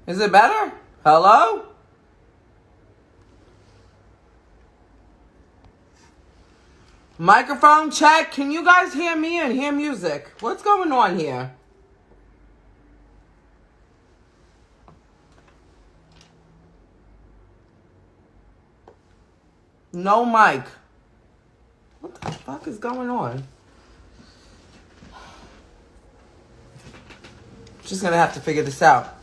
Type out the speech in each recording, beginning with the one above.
Is it better? Hello? Microphone check. Can you guys hear me and hear music? What's going on here? No mic. What the fuck is going on? Just gonna have to figure this out.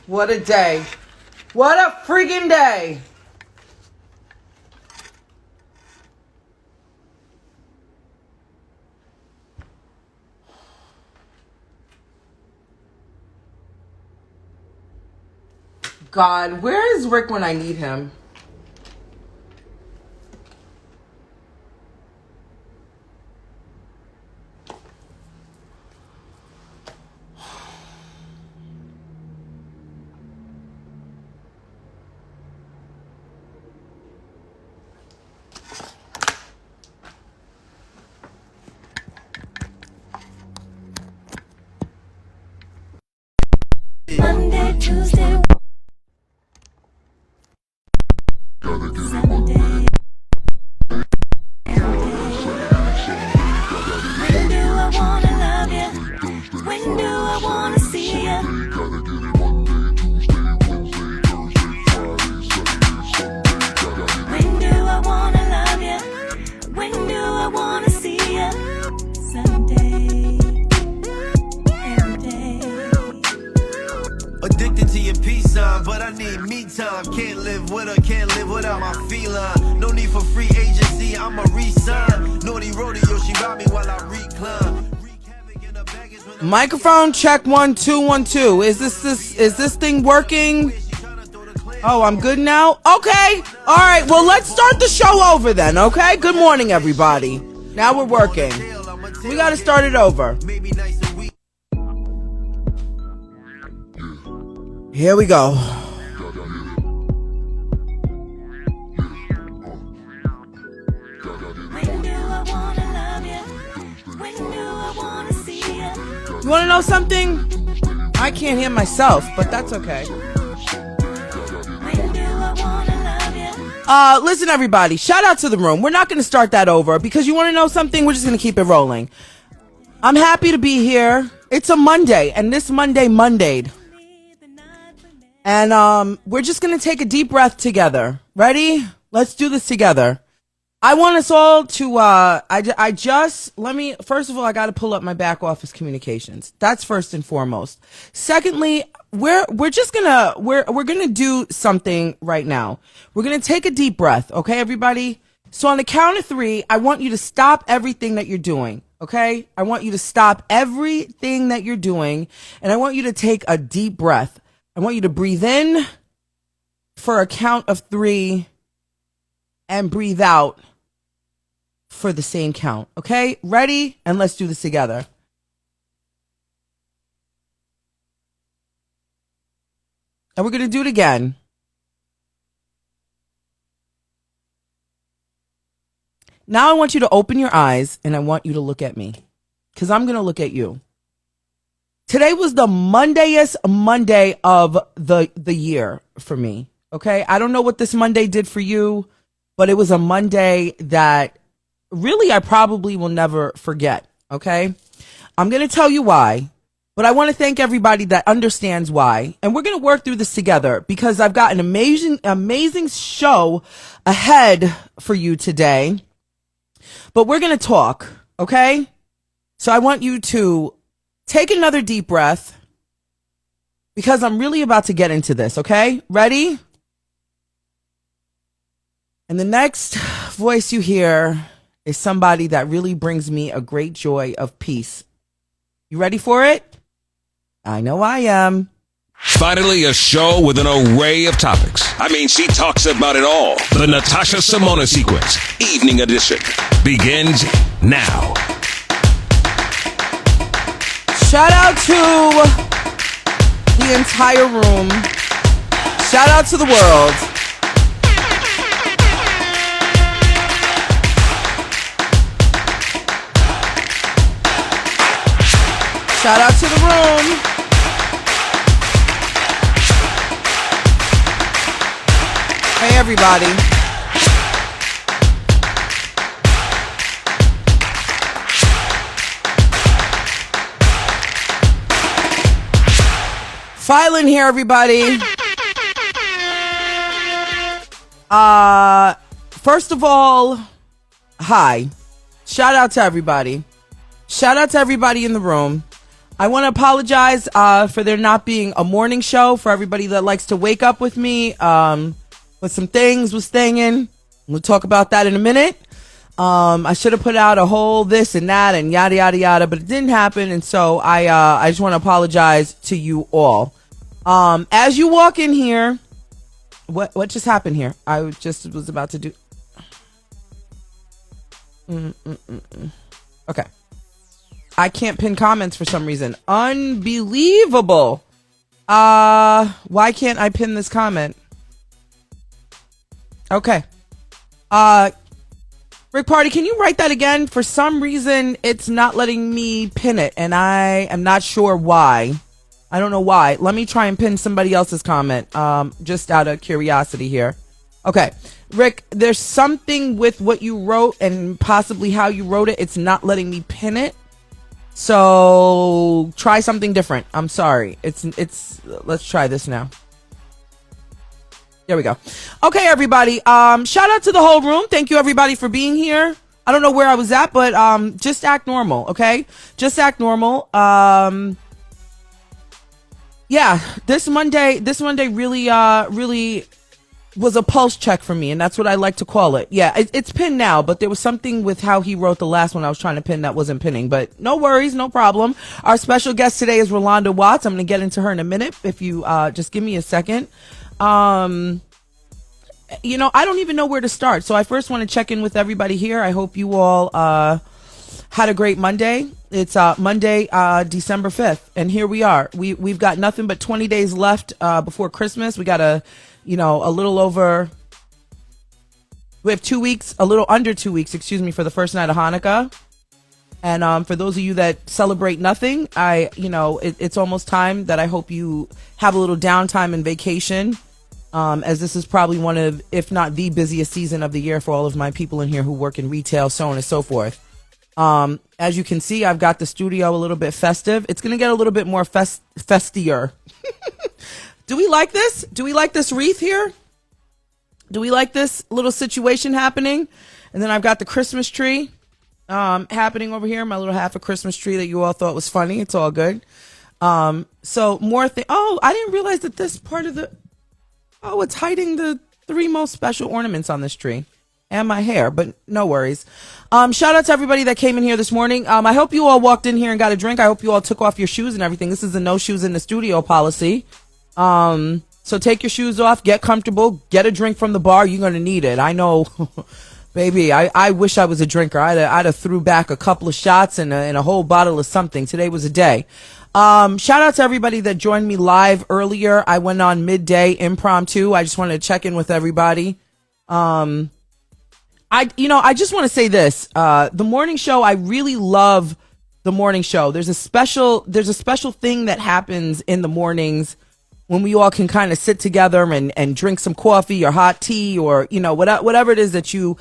What a day. What a freaking day. God, where is Rick when I need him? Monday, Tuesday, Sunday. When do I wanna love you? When do I wanna see you? When do I wanna love you? When do I wanna see you? Sunday, every day. Addicted to your peace sign, but I need me time. Can't live with her, can't live without my feline. No need for free agency, I'ma re-sign. Naughty rodeo, she ride me while I recline. Microphone check 1 2 1 2. Is this thing working? Oh, I'm good now? Okay. All right. Well, let's start the show over then, okay? Good morning, everybody. Now we're working. We got to start it over. Here we go. When do I wanna love you? When do I wanna see you? You want to know something? I can't hear myself, but that's okay. When do I wanna love you? Listen, everybody. Shout out to the room. We're not going to start that over because you want to know something? We're just going to keep it rolling. I'm happy to be here. It's a Monday, and this Monday'd. And we're just going to take a deep breath together. Ready? Let's do this together. I want us all to, first of all, I got to pull up my back office communications. That's first and foremost. Secondly, we're going to do something right now. We're going to take a deep breath. Okay, everybody? So on the count of 3, I want you to stop everything that you're doing. Okay? I want you to stop everything that you're doing. And I want you to take a deep breath. I want you to breathe in for a count of 3 and breathe out for the same count. Okay? Ready? And let's do this together. And we're going to do it again. Now I want you to open your eyes and I want you to look at me because I'm going to look at you. Today was the Mondayest Monday of the year for me. Okay. I don't know what this Monday did for you, but it was a Monday that really I probably will never forget. Okay. I'm going to tell you why, but I want to thank everybody that understands why. And we're going to work through this together because I've got an amazing show ahead for you today, but we're going to talk. Okay. So I want you to take another deep breath because I'm really about to get into this, okay? Ready? And the next voice you hear is somebody that really brings me a great joy of peace. You ready for it? I know I am. Finally, a show with an array of topics. I mean, she talks about it all. The Natasha Simona Sequence, Evening Edition, begins now. Shout out to the entire room. Shout out to the world. Shout out to the room. Hey, everybody. Filing here, everybody. First of all, hi. Shout out to everybody. Shout out to everybody in the room. I want to apologize for there not being a morning show for everybody that likes to wake up with me. With some things was staying. We'll talk about that in a minute. I should have put out a whole this and that and yada yada yada, but it didn't happen, and so I just want to apologize to you all. As you walk in here, what just happened here? I just was about to do. Okay. I can't pin comments for some reason. Unbelievable. Why can't I pin this comment? Okay. Rick Party, can you write that again? For some reason, it's not letting me pin it, and I am not sure why. I don't know why. Let me try and pin somebody else's comment, just out of curiosity here. Okay. Rick, there's something with what you wrote and possibly how you wrote it. It's not letting me pin it. So try something different. I'm sorry. Let's try this now. There we go. Okay, everybody. Shout out to the whole room. Thank you, everybody, for being here. I don't know where I was at, but just act normal, okay? Just act normal. Yeah, this Monday really was a pulse check for me, and that's what I like to call it. Yeah, it's pinned now, but there was something with how he wrote the last one I was trying to pin that wasn't pinning, but no worries, no problem. Our special guest today is Rolonda Watts. I'm going to get into her in a minute if you just give me a second. I don't even know where to start, so I first want to check in with everybody here. I hope you all had a great Monday. It's Monday, December 5th, and here we are. We've got nothing but 20 days left before Christmas. We got a little over. We have 2 weeks, a little under 2 weeks, for the first night of Hanukkah. And for those of you that celebrate nothing, it's almost time that I hope you have a little downtime and vacation, as this is probably one of, if not the busiest season of the year for all of my people in here who work in retail, so on and so forth. As you can see, I've got the studio a little bit festive. It's going to get a little bit more festier. Do we like this? Do we like this wreath here? Do we like this little situation happening? And then I've got the Christmas tree happening over here, my little half a Christmas tree that you all thought was funny. It's all good. So more oh, I didn't realize that this part of it's hiding the 3 most special ornaments on this tree and my hair, but no worries. Shout out to everybody that came in here this morning. I hope you all walked in here and got a drink. I hope you all took off your shoes and everything. This is a no shoes in the studio policy. So take your shoes off, get comfortable, get a drink from the bar. You're going to need it. I know, baby, I wish I was a drinker. I'd have threw back a couple of shots and a whole bottle of something. Today was a day. Shout out to everybody that joined me live earlier. I went on midday impromptu. I just wanted to check in with everybody. I just want to say this, the morning show, I really love the morning show. There's a special thing that happens in the mornings when we all can kind of sit together and drink some coffee or hot tea or, whatever it is that you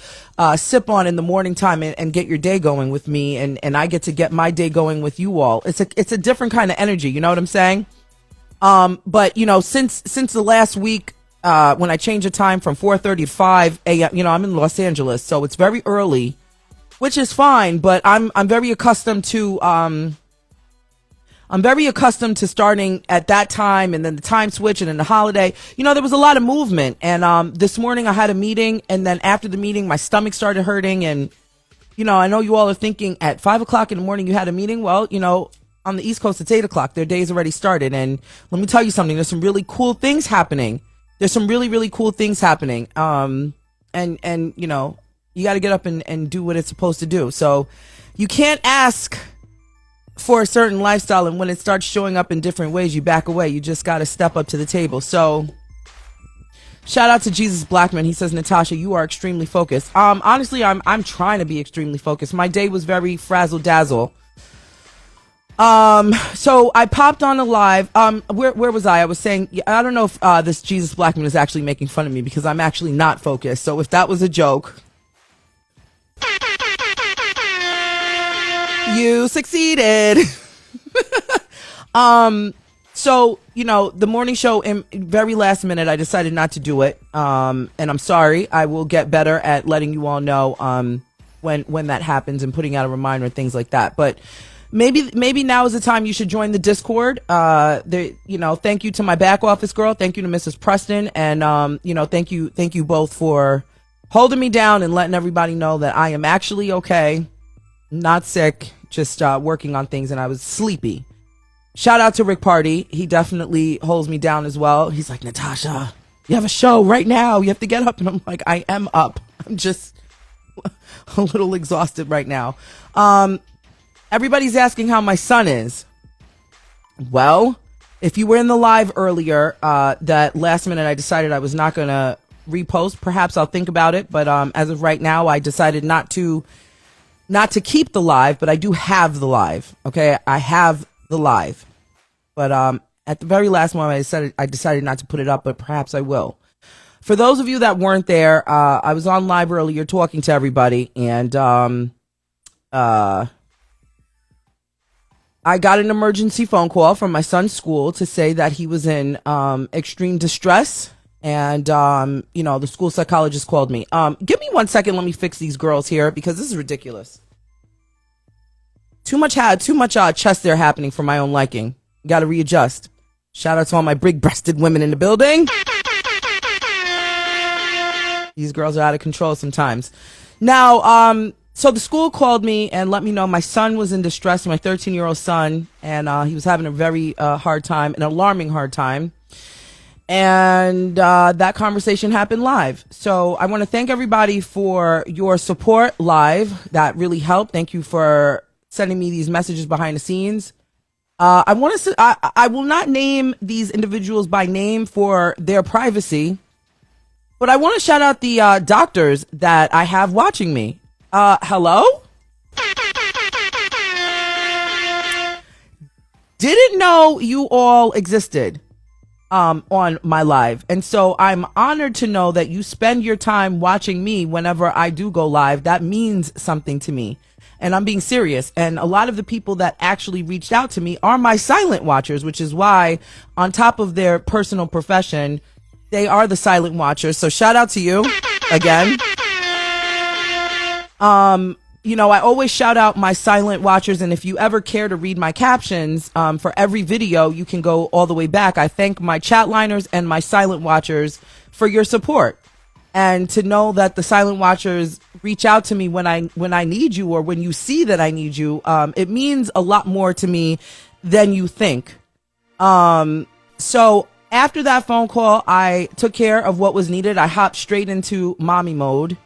sip on in the morning time and get your day going with me. And I get to get my day going with you all. It's a different kind of energy. You know what I'm saying? But since the last week, when I changed the time from 4:30 to 5 a.m., I'm in Los Angeles, so it's very early, which is fine, but I'm very accustomed to, starting at that time and then the time switch and then the holiday. There was a lot of movement. And this morning I had a meeting, and then after the meeting, my stomach started hurting. And, I know you all are thinking at 5 o'clock in the morning you had a meeting. Well, on the East Coast, it's 8 o'clock. Their day's already started. And let me tell you something. There's some really cool things happening. There's some really, really cool things happening. And you know, you got to get up and do what it's supposed to do. So you can't ask for a certain lifestyle, and when it starts showing up in different ways, you back away. You just got to step up to the table. So shout out to Jesus Blackman. He says, Natasha, you are extremely focused. Honestly, I'm trying to be extremely focused. My day was very frazzle dazzle. So I popped on a live. Where was I? I was saying, I don't know if this Jesus Blackman is actually making fun of me, because I'm actually not focused. So if that was a joke, you succeeded. So, you know, the morning show, in very last minute, I decided not to do it. And I'm sorry. I will get better at letting you all know when that happens, and putting out a reminder and things like that. But maybe now is the time you should join the Discord. You know, thank you to my back office girl. Thank you to Mrs. Preston. And, you know, thank you both for holding me down and letting everybody know that I am actually okay. Not sick, just working on things, and I was sleepy. Shout out to Rick Party. He definitely holds me down as well. He's like, Natasha, you have a show right now. You have to get up. And I'm like, I am up. I'm just a little exhausted right now. Everybody's asking how my son is. Well, if you were in the live earlier, that last minute I decided I was not going to repost. Perhaps I'll think about it. But as of right now, I decided not to keep the live, but I do have the live. Okay, I have the live, but at the very last moment, I decided not to put it up, but perhaps I will. For those of you that weren't there, I was on live earlier talking to everybody, and I got an emergency phone call from my son's school to say that he was in extreme distress. And, you know, the school psychologist called me. Give me 1 second. Let me fix these girls here, because this is ridiculous. Too much chest there happening for my own liking. Got to readjust. Shout out to all my big-breasted women in the building. These girls are out of control sometimes. Now, so the school called me and let me know my son was in distress, my 13-year-old son, and he was having a very hard time, an alarming hard time. And that conversation happened live. So I want to thank everybody for your support live. That really helped. Thank you for sending me these messages behind the scenes. I will not name these individuals by name for their privacy, but I want to shout out the doctors that I have watching me. Hello? Didn't know you all existed on my live. And so I'm honored to know that you spend your time watching me whenever I do go live. That means something to me. And I'm being serious. And a lot of the people that actually reached out to me are my silent watchers, which is why, on top of their personal profession, they are the silent watchers. So shout out to you again. You know, I always shout out my silent watchers. And if you ever care to read my captions, for every video, you can go all the way back. I thank my chat liners and my silent watchers for your support. And to know that the silent watchers reach out to me when I need you, or when you see that I need you, it means a lot more to me than you think. So after that phone call, I took care of what was needed. I hopped straight into mommy mode.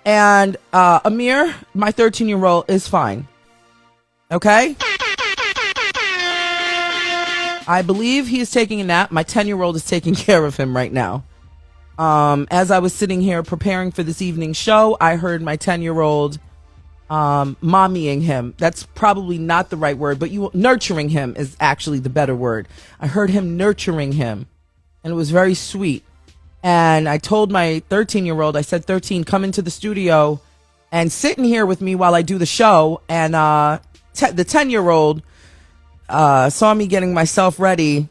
And Amir, my 13-year-old, is fine. Okay? I believe he is taking a nap. My 10-year-old is taking care of him right now. As I was sitting here preparing for this evening's show, I heard my 10-year-old mommying him. That's probably not the right word, but nurturing him is actually the better word. I heard him nurturing him, and it was very sweet. And I told my 13-year-old, I said, 13, come into the studio and sit in here with me while I do the show. And the 10-year-old saw me getting myself ready.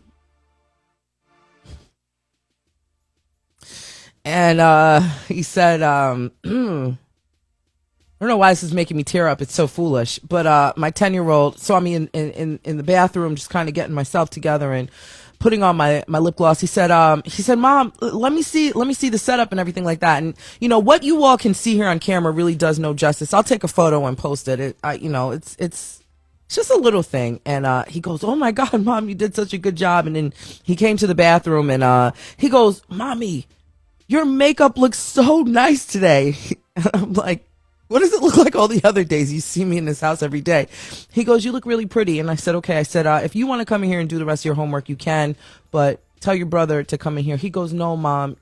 And he said, I don't know why this is making me tear up. It's so foolish. But my 10-year-old saw me in the bathroom, just kind of getting myself together and putting on my lip gloss. He said, Mom, let me see the setup and everything like that. And you know what you all can see here on camera really does no justice. I'll take a photo and post it. It's It's just a little thing. And he goes, "Oh my God, Mom, you did such a good job." And then he came to the bathroom and he goes, "Mommy, your makeup looks so nice today." And I'm like, "What does it look like all the other days? You see me in this house every day." He goes, "You look really pretty." And I said, "Okay." I said, "If you want to come in here and do the rest of your homework, you can, but tell your brother to come in here." He goes, "No, Mom,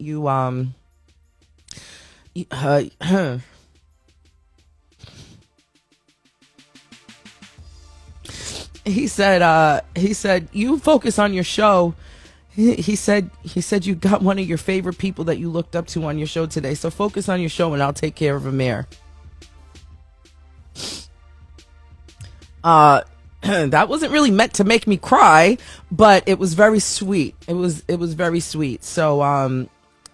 he said, "You focus on your show." He said you got one of your favorite people that you looked up to on your show today. So focus on your show and I'll take care of Amir. That wasn't really meant to make me cry, but it was very sweet. It was very sweet. So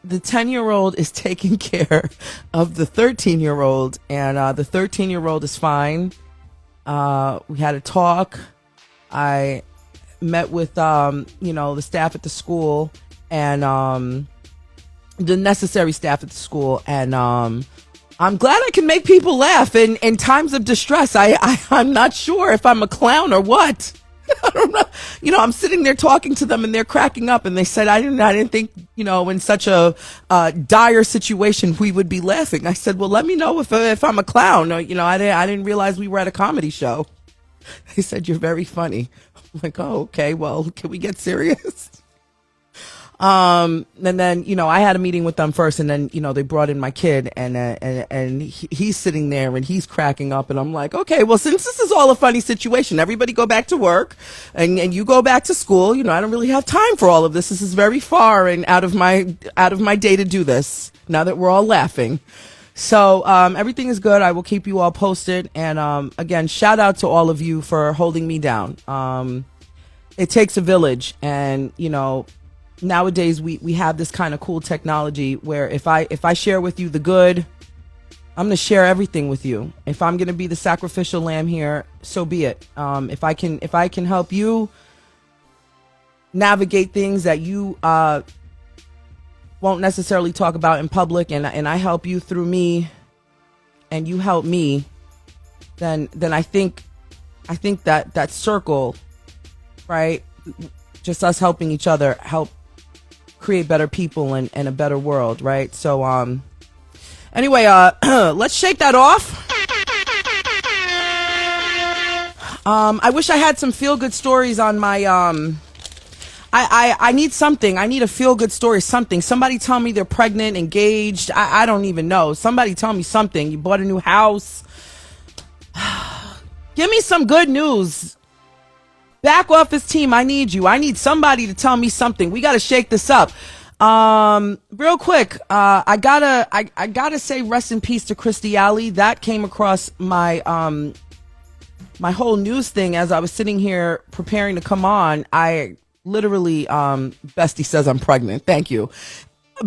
the 10-year-old is taking care of the 13-year-old, and the 13-year-old is fine. We had a talk. I met with the staff at the school and the necessary staff at the school, and I'm glad I can make people laugh in times of distress. I'm not sure if I'm a clown or what. I don't know. I'm sitting there talking to them and they're cracking up, and they said, I didn't think, in such a dire situation we would be laughing. I said, well, let me know if I'm a clown. I didn't realize we were at a comedy show. They said, you're very funny. I'm like, oh, okay. Well, can we get serious? And then, I had a meeting with them first, and then, they brought in my kid, and he's sitting there and he's cracking up, and I'm like, okay, well, since this is all a funny situation, everybody go back to work and you go back to school. I don't really have time for all of this. This is very far and out of my day to do this now that we're all laughing. So, everything is good. I will keep you all posted. And, again, shout out to all of you for holding me down. It takes a village, and, nowadays we have this kind of cool technology where if I share with you the good, I'm going to share everything with you. If I'm going to be the sacrificial lamb here, so be it. If I can help you navigate things that you won't necessarily talk about in public, and I help you through me and you help me, then I think that circle, right? Just us helping each other help create better people and a better world, right? So anyway, let's shake that off. I wish I had some feel good stories on my I need something. I need a feel good story, something. Somebody tell me they're pregnant, engaged. I don't even know. Somebody tell me something. You bought a new house. Give me some good news. Back office team, I need you. I need somebody to tell me something. We got to shake this up. Real quick, I gotta say rest in peace to Christy Alley. That came across my my whole news thing as I was sitting here preparing to come on. I literally, Bestie says I'm pregnant. Thank you.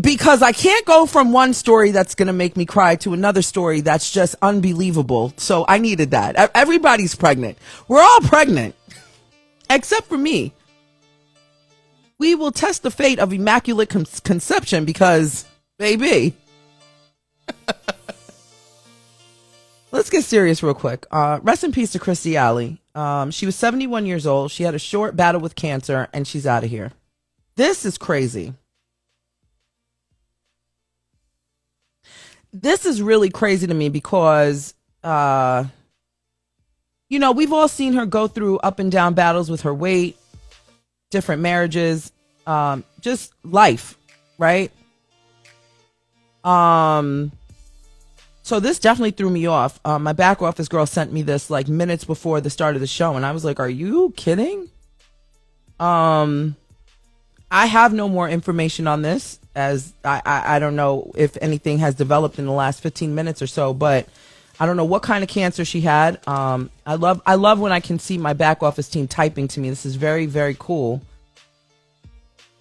Because I can't go from one story that's going to make me cry to another story that's just unbelievable. So I needed that. Everybody's pregnant. We're all pregnant. Except for me. We will test the fate of immaculate conception because, baby. Let's get serious real quick. Rest in peace to Christy Alley. She was 71 years old. She had a short battle with cancer, and she's out of here. This is crazy. This is really crazy to me because, we've all seen her go through up and down battles with her weight, different marriages, just life, right? So this definitely threw me off. My back office girl sent me this like minutes before the start of the show, and I was like, are you kidding? I have no more information on this, as I don't know if anything has developed in the last 15 minutes or so, but I don't know what kind of cancer she had. I love when I can see my back office team typing to me. This is very, very cool.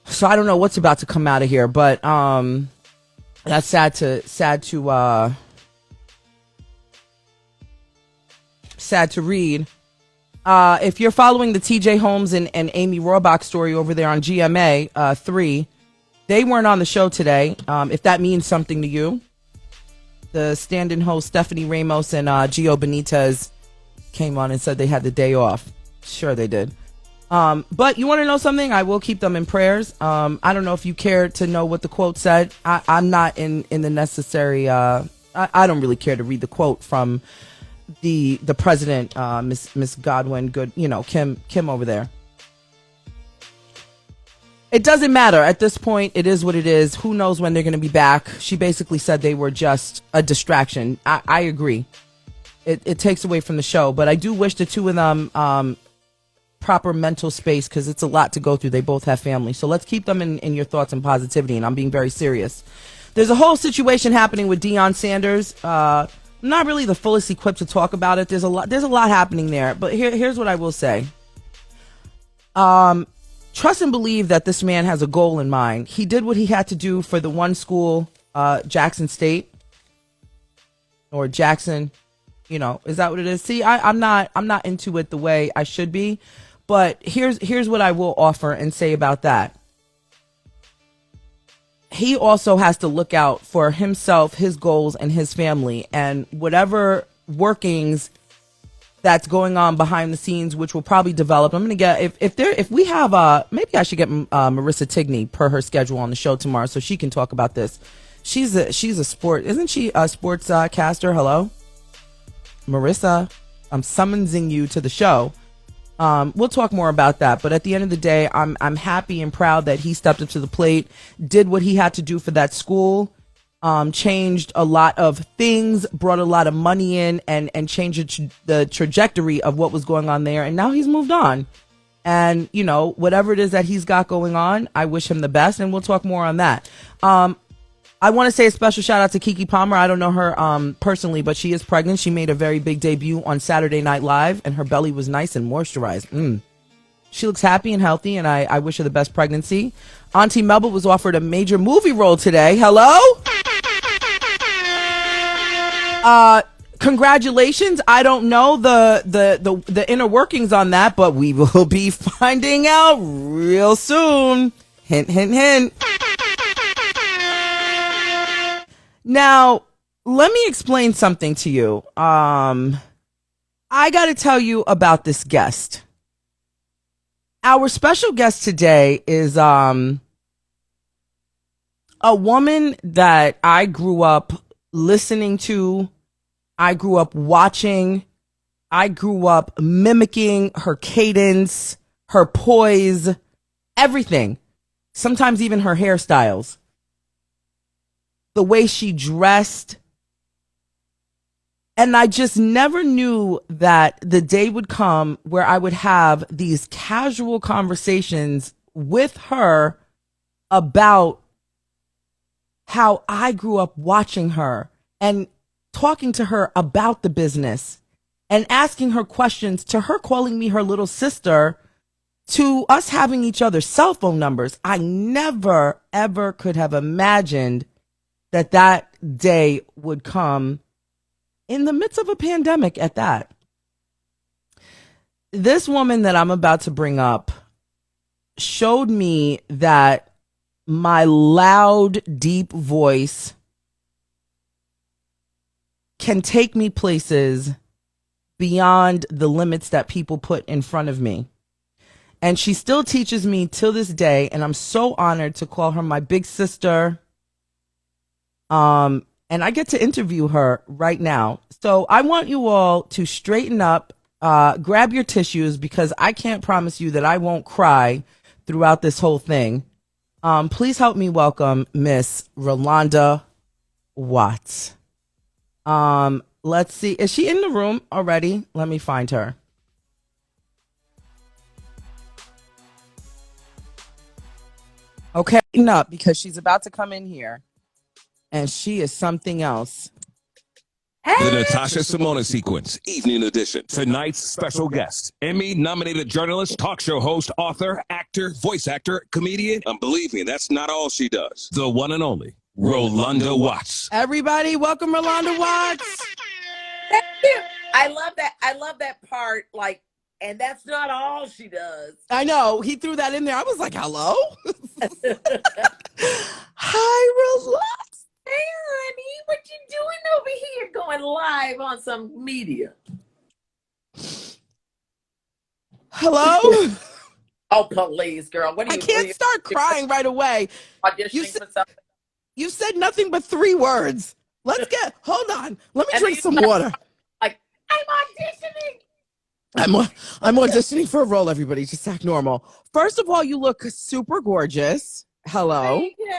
So I don't know what's about to come out of here, but that's sad to read. If you're following the TJ Holmes and Amy Rohrbach story over there on GMA 3, they weren't on the show today. If that means something to you. The stand-in host Stephanie Ramos and Gio Benitez came on and said they had the day off. Sure they did. But you want to know something? I will keep them in prayers. I don't know if you care to know what the quote said. I'm not in the necessary. I don't really care to read the quote from the president, Miss Godwin. Good, Kim over there. It doesn't matter at this point. It is what it is. Who knows when they're going to be back? She basically said they were just a distraction. I agree. It takes away from the show, but I do wish the two of them proper mental space, because it's a lot to go through. They both have families, so let's keep them in your thoughts and positivity. And I'm being very serious. There's a whole situation happening with Deion Sanders. I'm not really the fullest equipped to talk about it. There's a lot happening there, but here's what I will say. Trust and believe that this man has a goal in mind. He did what he had to do for the one school, Jackson State or Jackson. Is that what it is? See, I'm not into it the way I should be. But here's what I will offer and say about that. He also has to look out for himself, his goals, and his family, and whatever workings that's going on behind the scenes, which will probably develop. I'm gonna get if we have maybe I should get Marissa Tigney per her schedule on the show tomorrow so she can talk about this. She's a sport, isn't she a sports caster? Hello, Marissa, I'm summoning you to the show. We'll talk more about that, but at the end of the day, I'm happy and proud that he stepped up to the plate, did what he had to do for that school, changed a lot of things, brought a lot of money in, and changed the trajectory of what was going on there, and now he's moved on. And, whatever it is that he's got going on, I wish him the best, and we'll talk more on that. I want to say a special shout out to Keke Palmer. I don't know her personally, but she is pregnant. She made a very big debut on Saturday Night Live, and her belly was nice and moisturized. She looks happy and healthy, and I wish her the best pregnancy. Auntie Melba was offered a major movie role today. Hello? Congratulations. I don't know the inner workings on that, but we will be finding out real soon. Hint, hint, hint. Now, let me explain something to you. I got to tell you about this guest. Our special guest today is a woman that I grew up listening to. I grew up watching. I grew up mimicking her cadence, her poise, everything. Sometimes even her hairstyles. The way she dressed. And I just never knew that the day would come where I would have these casual conversations with her about how I grew up watching her and talking to her about the business and asking her questions, to her calling me her little sister, to us having each other's cell phone numbers. I never, ever could have imagined that day would come in the midst of a pandemic at that. This woman that I'm about to bring up showed me that my loud, deep voice can take me places beyond the limits that people put in front of me. And she still teaches me till this day, and I'm so honored to call her my big sister. And I get to interview her right now. So I want you all to straighten up, grab your tissues, because I can't promise you that I won't cry throughout this whole thing. Please help me welcome Miss Rolonda Watts. Let's see. Is she in the room already? Let me find her. Okay, up, because she's about to come in here. And she is something else. The Natasha Simona Sequence, Evening Edition. Tonight's special guest, Emmy-nominated journalist, talk show host, author, actor, voice actor, comedian. Believe me, that's not all she does. The one and only Rolonda Watts. Everybody, welcome Rolonda Watts. Thank you. I love that part. And that's not all she does. I know. He threw that in there. I was like, hello? Hi, Rolonda. Hey, honey, what you doing over here going live on some media? Hello? Oh, please, girl. What are I you? can't start crying right away. You Auditioning said for something? you said nothing but 3 words. Hold on. Let me And then drink you some start water. like, I'm auditioning. I'm I'm auditioning for a role, everybody. Just act normal. First of all, you look super gorgeous. Hello. Thank you.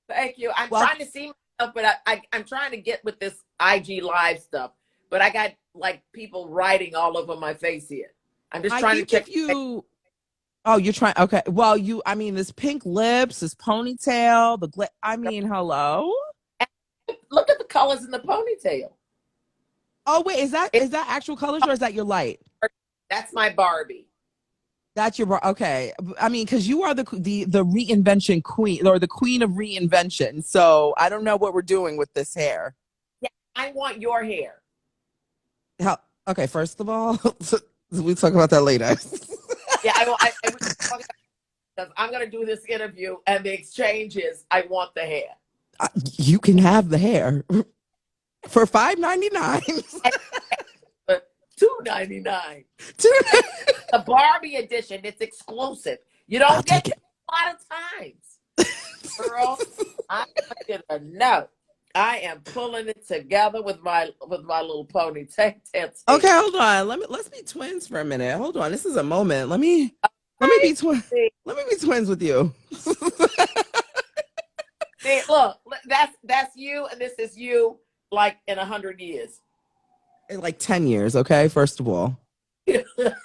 Thank you. I'm Well, trying to see myself, but I'm trying to get with this IG live stuff. But I got like people writing all over my face here. I'm just I trying to think check. if you Oh, you're trying. Okay. Well, I mean, this pink lips, this ponytail, I mean, hello. Look at the colors in the ponytail. Oh, wait, It's, is that actual colors or is that your light? that's my Barbie. That's okay. I mean, because you are the reinvention queen or the queen of reinvention. So I don't know what we're doing with this hair. Yeah, I want your hair. How, okay, first of all, we'll talk about that later. Yeah, because I'm going to do this interview, and the exchange is I want the hair. You can have the hair for $5.99. $2.99. The Barbie edition. It's exclusive. You I'll don't get take this it. a lot of times, girl. I want you to know. I am pulling it together with my little ponytail. Okay, hold on. Let's be twins for a minute. Hold on. This is a moment. Let me be twin. See, Let me be twins with you. look, that's you, and this is you, like in 100 years. In like 10 years, okay? First of all. But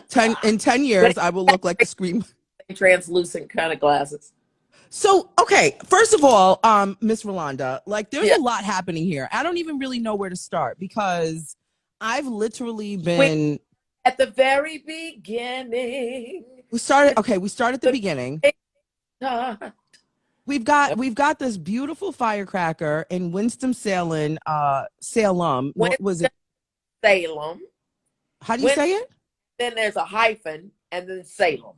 10 years, I will look like the scream. translucent kind of glasses. So, okay, first of all, Miss Rolonda, like there's Yeah. a lot happening here. I don't even really know where to start because I've literally Wait, been at the very beginning. we started at the beginning. We've got this beautiful firecracker in Winston-Salem, Salem. What was it? Salem. How do you say it? Then there's a hyphen, and then Salem.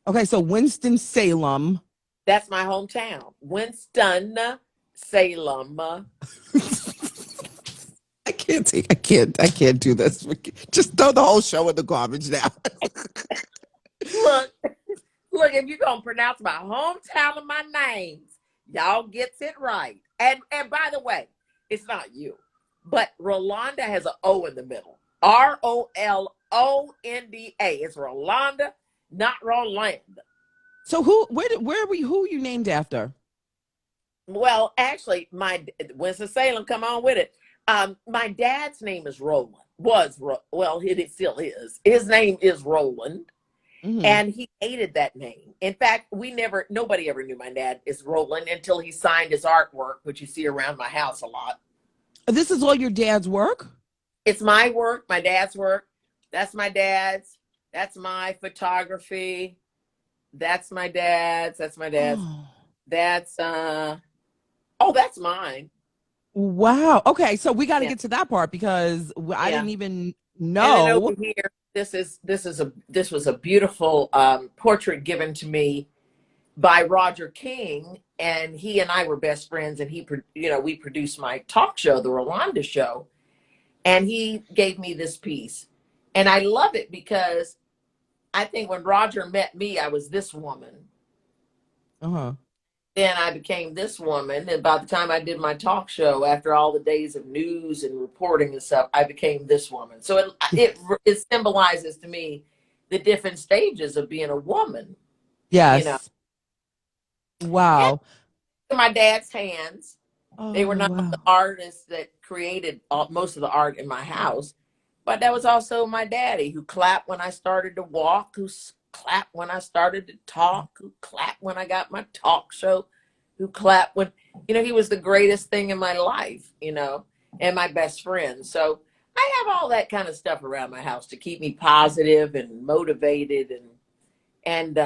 Okay, so Winston-Salem. That's my hometown. Winston Salem. I can't do this. Just throw the whole show in the garbage now. Look, if you're gonna pronounce my hometown and my names, y'all gets it right. And by the way, it's not you, but Rolonda has an O in the middle. Rolonda. It's Rolonda, not Rolanda. So who you named after? Well, actually, my Winston-Salem, come on with it. My dad's name is Roland. It still is. His name is Roland. Mm-hmm. And he hated that name. In fact, nobody ever knew my dad is Roland until he signed his artwork, which you see around my house a lot. This is all your dad's work? It's my work, my dad's work. That's my dad's. That's my photography. That's my dad's. That's my dad's. Oh. That's that's mine. Wow. Okay, so we got to get to that part because I didn't even know. And then over here, this was a beautiful portrait given to me by Roger King, and he and I were best friends, and we produced my talk show, the Rolonda Show, and he gave me this piece, and I love it because I think when Roger met me, I was this woman. Uh-huh. Then I became this woman, and by the time I did my talk show, after all the days of news and reporting and stuff, I became this woman. So it symbolizes to me the different stages of being a woman. Yes. You know. Wow. In my dad's hands. They were not wow. the artists that created most of the art in my house, but that was also my daddy, who clapped when I started to walk, who clapped when I started to talk, who clapped when I got my talk show, who clapped when, he was the greatest thing in my life, and my best friend. So I have all that kind of stuff around my house to keep me positive and motivated and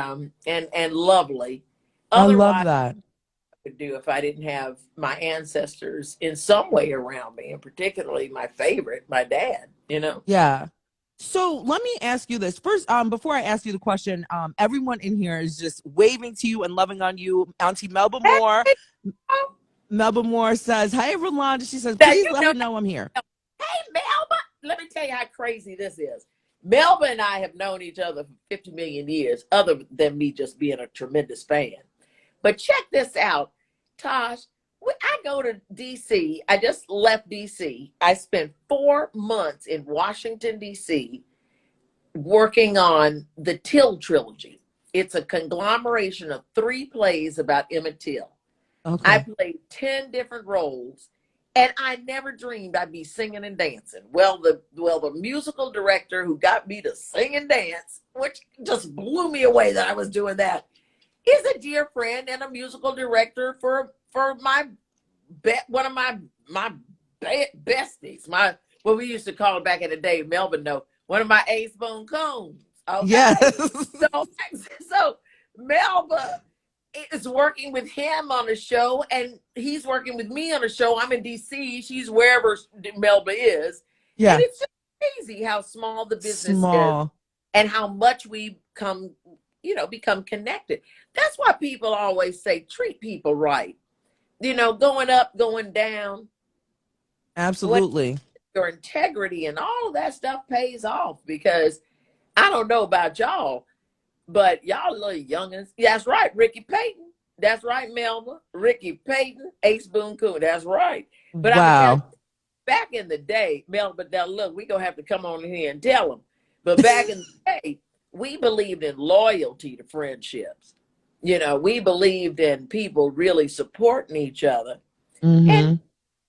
lovely. I love Otherwise, that. would do if I didn't have my ancestors in some way around me, and particularly my favorite, my dad, Yeah. So let me ask you this first. Before I ask you the question, everyone in here is just waving to you and loving on you. Auntie Melba Moore. Melba Moore says, "Hey, Rolonda." She says, "Please let her know I'm here." Hey, Melba. Let me tell you how crazy this is. Melba and I have known each other for 50 million years, other than me just being a tremendous fan. But check this out, Tosh. When I go to DC, I just left DC. I spent 4 months in Washington, DC, working on the Till trilogy. It's a conglomeration of 3 plays about Emmett Till. I Okay. played 10 different roles, and I never dreamed I'd be singing and dancing. Well, the musical director who got me to sing and dance, which just blew me away that I was doing that, is a dear friend and a musical director for one of my besties. My what we used to call it back in the day, Melvin know, one of my ace boon coons. Okay. Yes. So Melba is working with him on a show, and he's working with me on a show. I'm in DC. She's wherever Melba is. Yeah. And it's just crazy how small the business is Small. and how much we become connected. That's why people always say treat people right. Going up, going down, Absolutely. your integrity and all of that stuff pays off, because I don't know about y'all, but y'all little youngins. That's right, Ricky Payton. That's right, Melba. Ricky Payton, Ace Boone Coon. That's right. But I'm gonna tell you, Wow. back in the day, Melba, now look, we gonna have to come on in here and tell them. But back in the day, we believed in loyalty to friendships. We believed in people really supporting each other, and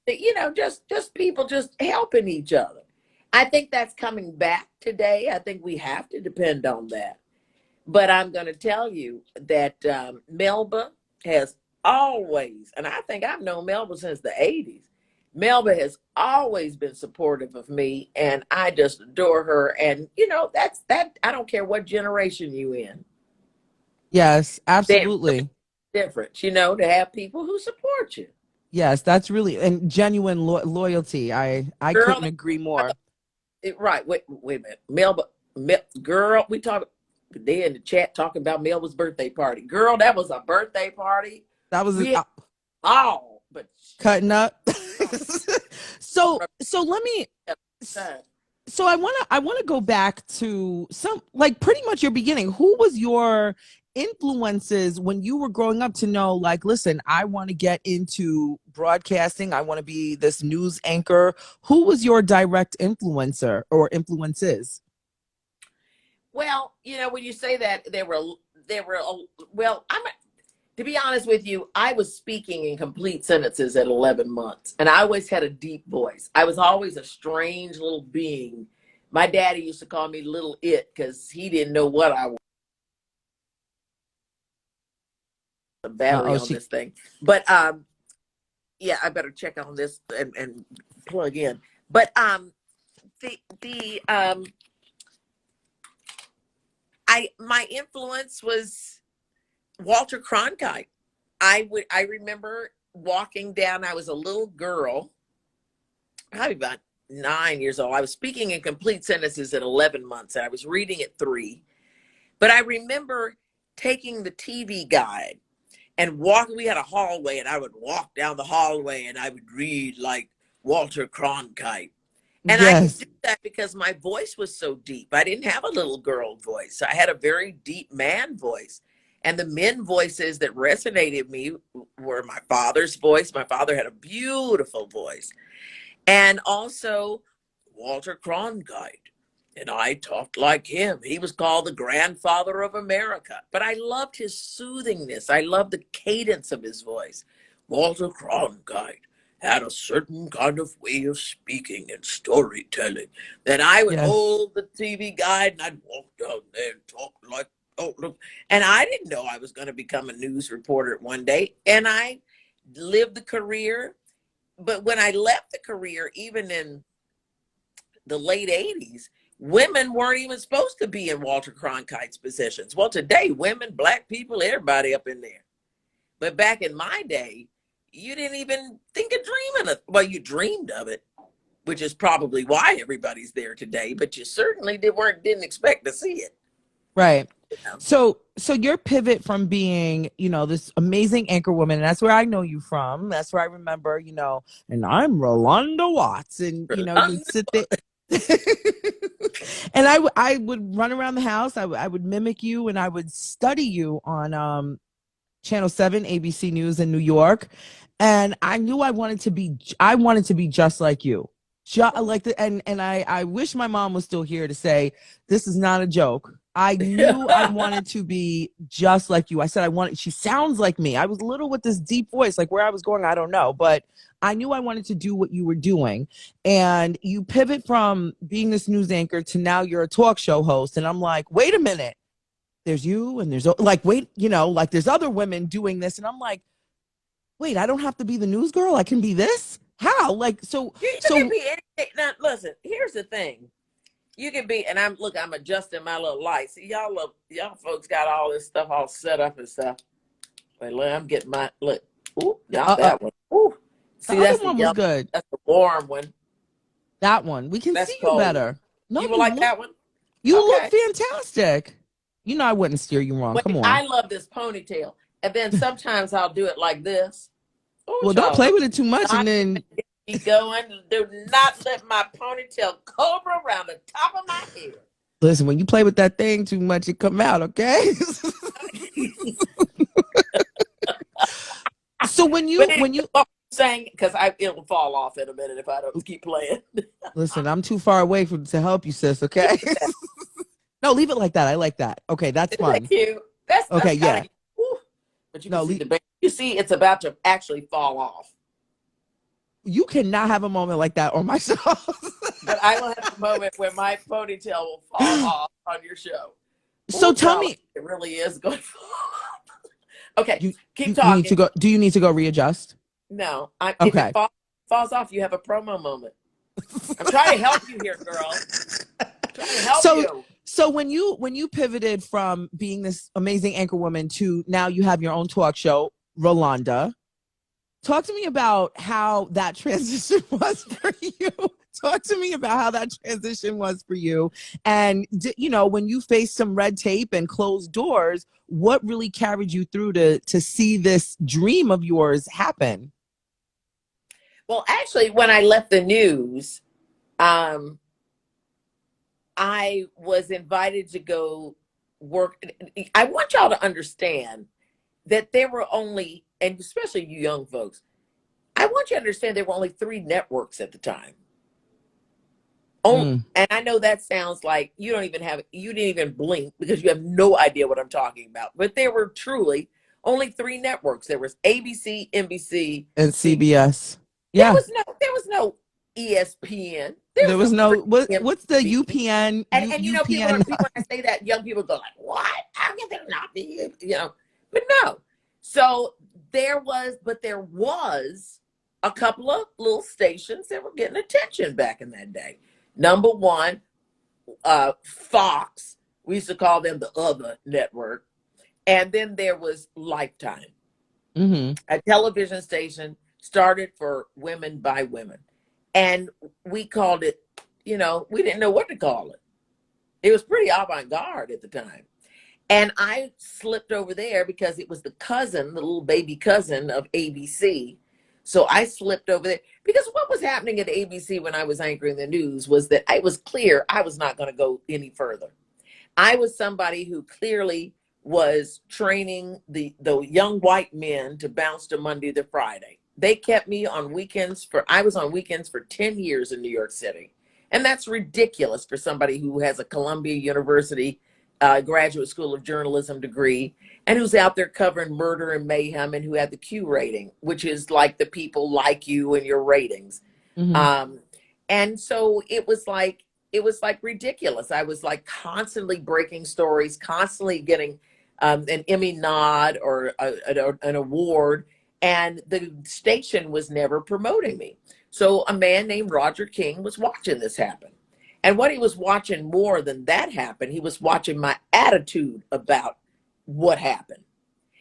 Mm-hmm. just people just helping each other. I think that's coming back today. I think we have to depend on that. But I'm going to tell you that Melba has always, and I think I've known Melba since the 80s. Melba has always been supportive of me, and I just adore her. And that's that. I don't care what generation you in. Yes, They're absolutely. different, to have people who support you. Yes, that's really and genuine loyalty. I Girl, couldn't agree more. right. Wait a minute. Melba, girl, we talk. They in the chat talking about Melba's birthday party. Girl, that was a birthday party. That was We had all, but cutting up. oh, So let me so I want to go back to some like pretty much your beginning. Who was your influences when you were growing up to know like listen, I want to get into broadcasting, I want to be this news anchor? Who was your direct influencer or influences? well, when you say that, well, to be honest with you, I was speaking in complete sentences at 11 months, and I always had a deep voice. I was always a strange little being. My daddy used to call me Little It because he didn't know what I was. The battery Uh-oh, on this thing, but yeah, I better check on this and plug in. But the my influence was Walter Cronkite. I remember walking down. I was a little girl, probably about 9 years old. I was speaking in complete sentences at 11 months, and I was reading at 3. But I remember taking the TV guide and walking. We had a hallway, and I would walk down the hallway, and I would read like Walter Cronkite. And I could Yes. do that because my voice was so deep. I didn't have a little girl voice. I had a very deep man voice. And the men voices that resonated me were my father's voice. My father had a beautiful voice. And also Walter Cronkite. And I talked like him. He was called the grandfather of America. But I loved his soothingness. I loved the cadence of his voice. Walter Cronkite had a certain kind of way of speaking and storytelling. Then I would Yes. hold the TV guide and I'd walk down there and talk like, oh, look. And I didn't know I was going to become a news reporter one day. And I lived the career. But when I left the career, even in the late 80s, women weren't even supposed to be in Walter Cronkite's positions. Well, today, women, black people, everybody up in there. But back in my day, you didn't even think of dreaming of, well, you dreamed of it, which is probably why everybody's there today, but you certainly didn't expect to see it. Right. You know? So your pivot from being, this amazing anchor woman, and that's where I know you from. That's where I remember, and I'm Rolonda Watts. And, you'd sit there. And I would run around the house. I would mimic you, and I would study you on Channel 7, ABC News in New York. And I knew I wanted to be just like you. Like and I wish my mom was still here to say this is not a joke. I knew I wanted to be just like you. I said she sounds like me. I was little with this deep voice, like where I was going, I don't know, but I knew I wanted to do what you were doing. And you pivot from being this news anchor to now you're a talk show host. And I'm like, wait a minute, there's you and there's like, wait, like there's other women doing this. And I'm like, wait, I don't have to be the news girl. I can be this. How? Like, You can be anything. Now, listen, here's the thing. You can be, and I'm adjusting my little light. See, y'all folks got all this stuff all set up and stuff. Wait, look, I'm getting my look. Ooh, not that one. Ooh, see, the that's other one the was yellow. good. That's the warm one. That one, we can That's see cold. you better. No, You would like that one? You Okay. look fantastic. I wouldn't steer you wrong. Wait, Come on. I love this ponytail, and then sometimes I'll do it like this. Ooh, Well, don't child, play with it too much, and then keep going. Do not let my ponytail cobra around the top of my head. listen. When you play with that thing too much, it come out. Okay. So when you saying, because it'll fall off in a minute if I don't keep playing. Listen, I'm too far away to help you, sis. Okay. No, leave it like that. I like that. Okay, that's fun. Thank you. That's okay. Yeah. But you can you see it's about to actually fall off. You cannot have a moment like that on my show. But I will have a moment where my ponytail will fall off on your show. So tell me, it really is going to fall off. Okay, keep talking. Do you need to go readjust? No. If it falls off, you have a promo moment. I'm trying to help you here, girl. I'm trying to help you. So when you pivoted from being this amazing anchor woman to now you have your own talk show, Rolonda, talk to me about how that transition was for you. Talk to me about how that transition was for you. And, when you faced some red tape and closed doors, what really carried you through to see this dream of yours happen? Well, actually, when I left the news, I was invited to go work. I want y'all to understand that there were only, and especially you young folks, I want you to understand there were only 3 networks at the time. And I know that sounds like you didn't even blink because you have no idea what I'm talking about. But there were truly only 3 networks. There was ABC, NBC, and CBS. Yeah. There was no ESPN. There was no what's the UPN? And people when I say that, young people go like, "What? How can there not be?" But no. So there was a couple of little stations that were getting attention back in that day. Number one, Fox. We used to call them the other network. And then there was Lifetime, a television station started for women by women. And we called it, we didn't know what to call it. It was pretty avant-garde at the time. And I slipped over there because it was the little baby cousin of ABC. So I slipped over there because what was happening at ABC when I was anchoring the news was that it was clear I was not going to go any further. I was somebody who clearly was training the young white men to bounce to Monday to Friday. They kept me on weekends I was on weekends for 10 years in New York City. And that's ridiculous for somebody who has a Columbia University Graduate School of Journalism degree and who's out there covering murder and mayhem and who had the Q rating, which is like the people like you and your ratings. And so it was like ridiculous. I was like constantly breaking stories, constantly getting an Emmy nod or an award. And the station was never promoting me. So a man named Roger King was watching this happen. And what he was watching more than that happen, he was watching my attitude about what happened.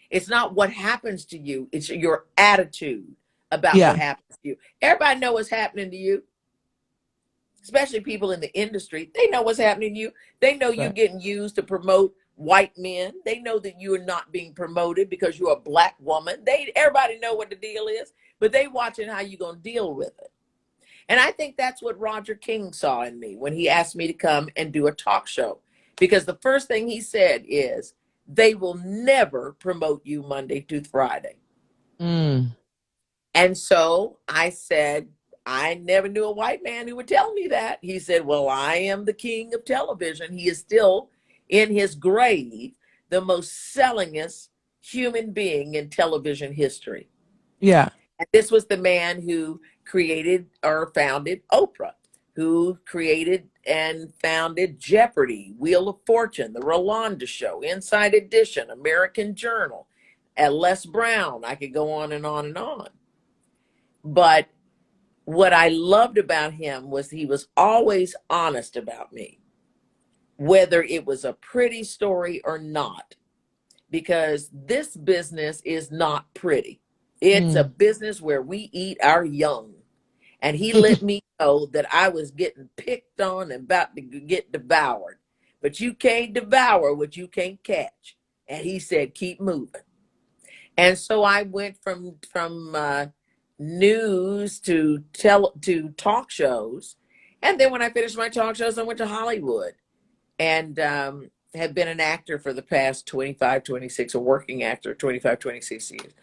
It's not what happens to you. It's your attitude about what happens to you. Everybody know what's happening to you, especially people in the industry. They know what's happening to you. They know you're getting used to promote white men. They know that you are not being promoted because you're a black woman. Everybody know what the deal is, but they watching how you're going to deal with it. And I think that's what Roger King saw in me when he asked me to come and do a talk show. Because the first thing he said is, they will never promote you Monday through Friday. Mm. And so I said, I never knew a white man who would tell me that. He said, well, I am the king of television. He is still in his grave, the most sellingest human being in television history. Yeah. And this was the man who created or founded Oprah, who created and founded Jeopardy, Wheel of Fortune, The Rolonda Show, Inside Edition, American Journal, and Les Brown. I could go on and on and on. But what I loved about him was he was always honest about me, whether it was a pretty story or not, because this business is not pretty. It's a Mm. business where we eat our young. And he let me know that I was getting picked on and about to get devoured. But you can't devour what you can't catch. And he said, keep moving. And so I went from news to talk shows. And then when I finished my talk shows, I went to Hollywood and have been an actor for the past 25, 26, a working actor, 25, 26 years.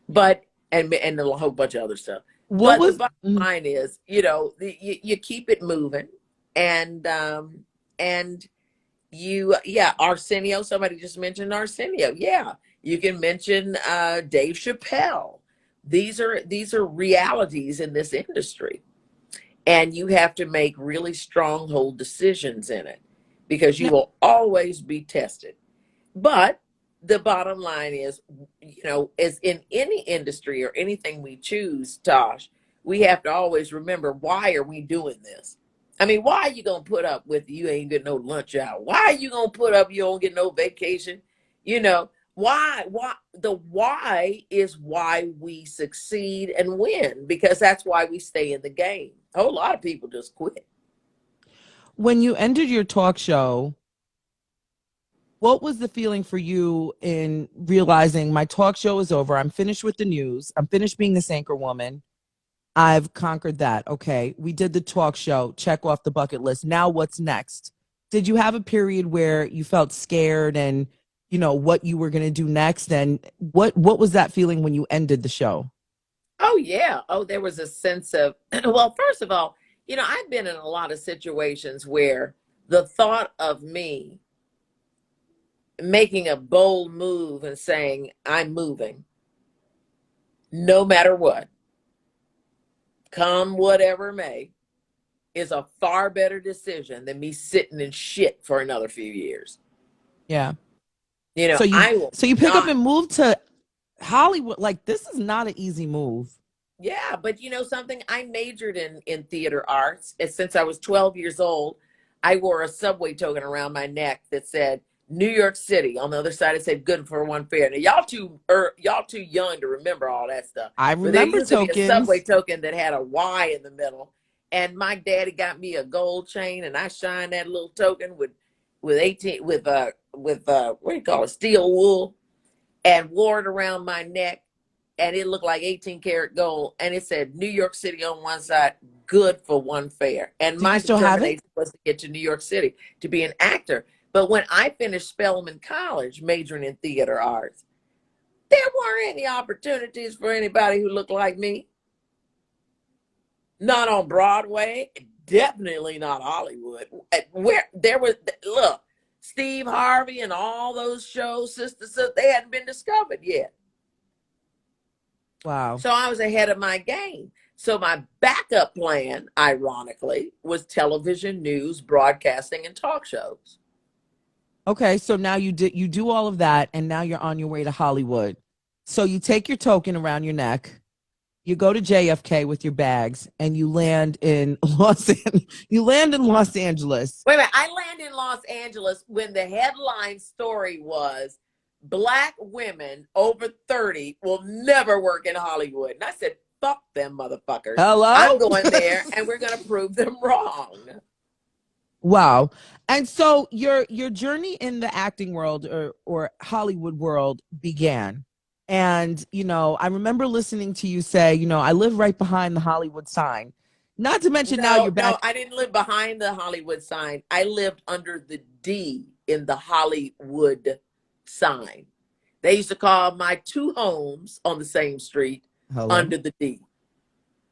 But, and a whole bunch of other stuff. What But the was bottom line is, you keep it moving, and Arsenio. Somebody just mentioned Arsenio. Yeah, you can mention Dave Chappelle. These are realities in this industry, and you have to make really stronghold decisions in it because you will always be tested. But the bottom line is, as in any industry or anything we choose, Tosh, we have to always remember, why are we doing this? I mean, why are you going to put up with you ain't getting no lunch out? Why are you going to put up you don't get no vacation? Why the why is why we succeed and win, because that's why we stay in the game. A whole lot of people just quit. when you ended your talk show, what was the feeling for you in realizing my talk show is over? I'm finished with the news. I'm finished being this anchor woman. I've conquered that. Okay. We did the talk show. Check off the bucket list. Now what's next? Did you have a period where you felt scared and what you were going to do next? And what was that feeling when you ended the show? Oh, yeah. Oh, there was a sense of, well, first of all, I've been in a lot of situations where the thought of me making a bold move and saying, I'm moving, no matter what, come whatever may, is a far better decision than me sitting in shit for another few years. Yeah. So I will you pick up not. and move to Hollywood. Like, this is not an easy move. Yeah, but something, I majored in theater arts. And since I was 12 years old, I wore a subway token around my neck that said New York City. On the other side, it said good for one fare. Now, y'all too young to remember all that stuff. I But there remember used to be a subway tokens. token that had a Y in the middle. And my daddy got me a gold chain, and I shined that little token with 18 with what do you call it, steel wool, and wore it around my neck. And it looked like 18 karat gold, and it said New York City on one side, good for one fare. And Do you my still have it? determination was to get to New York City to be an actor. But when I finished Spelman College, majoring in theater arts, there weren't any opportunities for anybody who looked like me. Not on Broadway, definitely not Hollywood. Where there was, look, Steve Harvey and all those shows, sisters, they hadn't been discovered yet. Wow. So I was ahead of my game. So my backup plan, ironically, was television, news, broadcasting, and talk shows. Okay, so now you do all of that, and now you're on your way to Hollywood. So you take your token around your neck, you go to JFK with your bags, and you land in Los Angeles. Wait a minute. I landed in Los Angeles when the headline story was Black women over 30 will never work in Hollywood. And I said, fuck them motherfuckers. Hello? I'm going there and we're going to prove them wrong. Wow. And so your journey in the acting world or Hollywood world began. And, I remember listening to you say, I live right behind the Hollywood sign. Not to mention now No, you're no, back. I didn't live behind the Hollywood sign. I lived under the D in the Hollywood sign. They used to call my two homes on the same street Hello? under the D.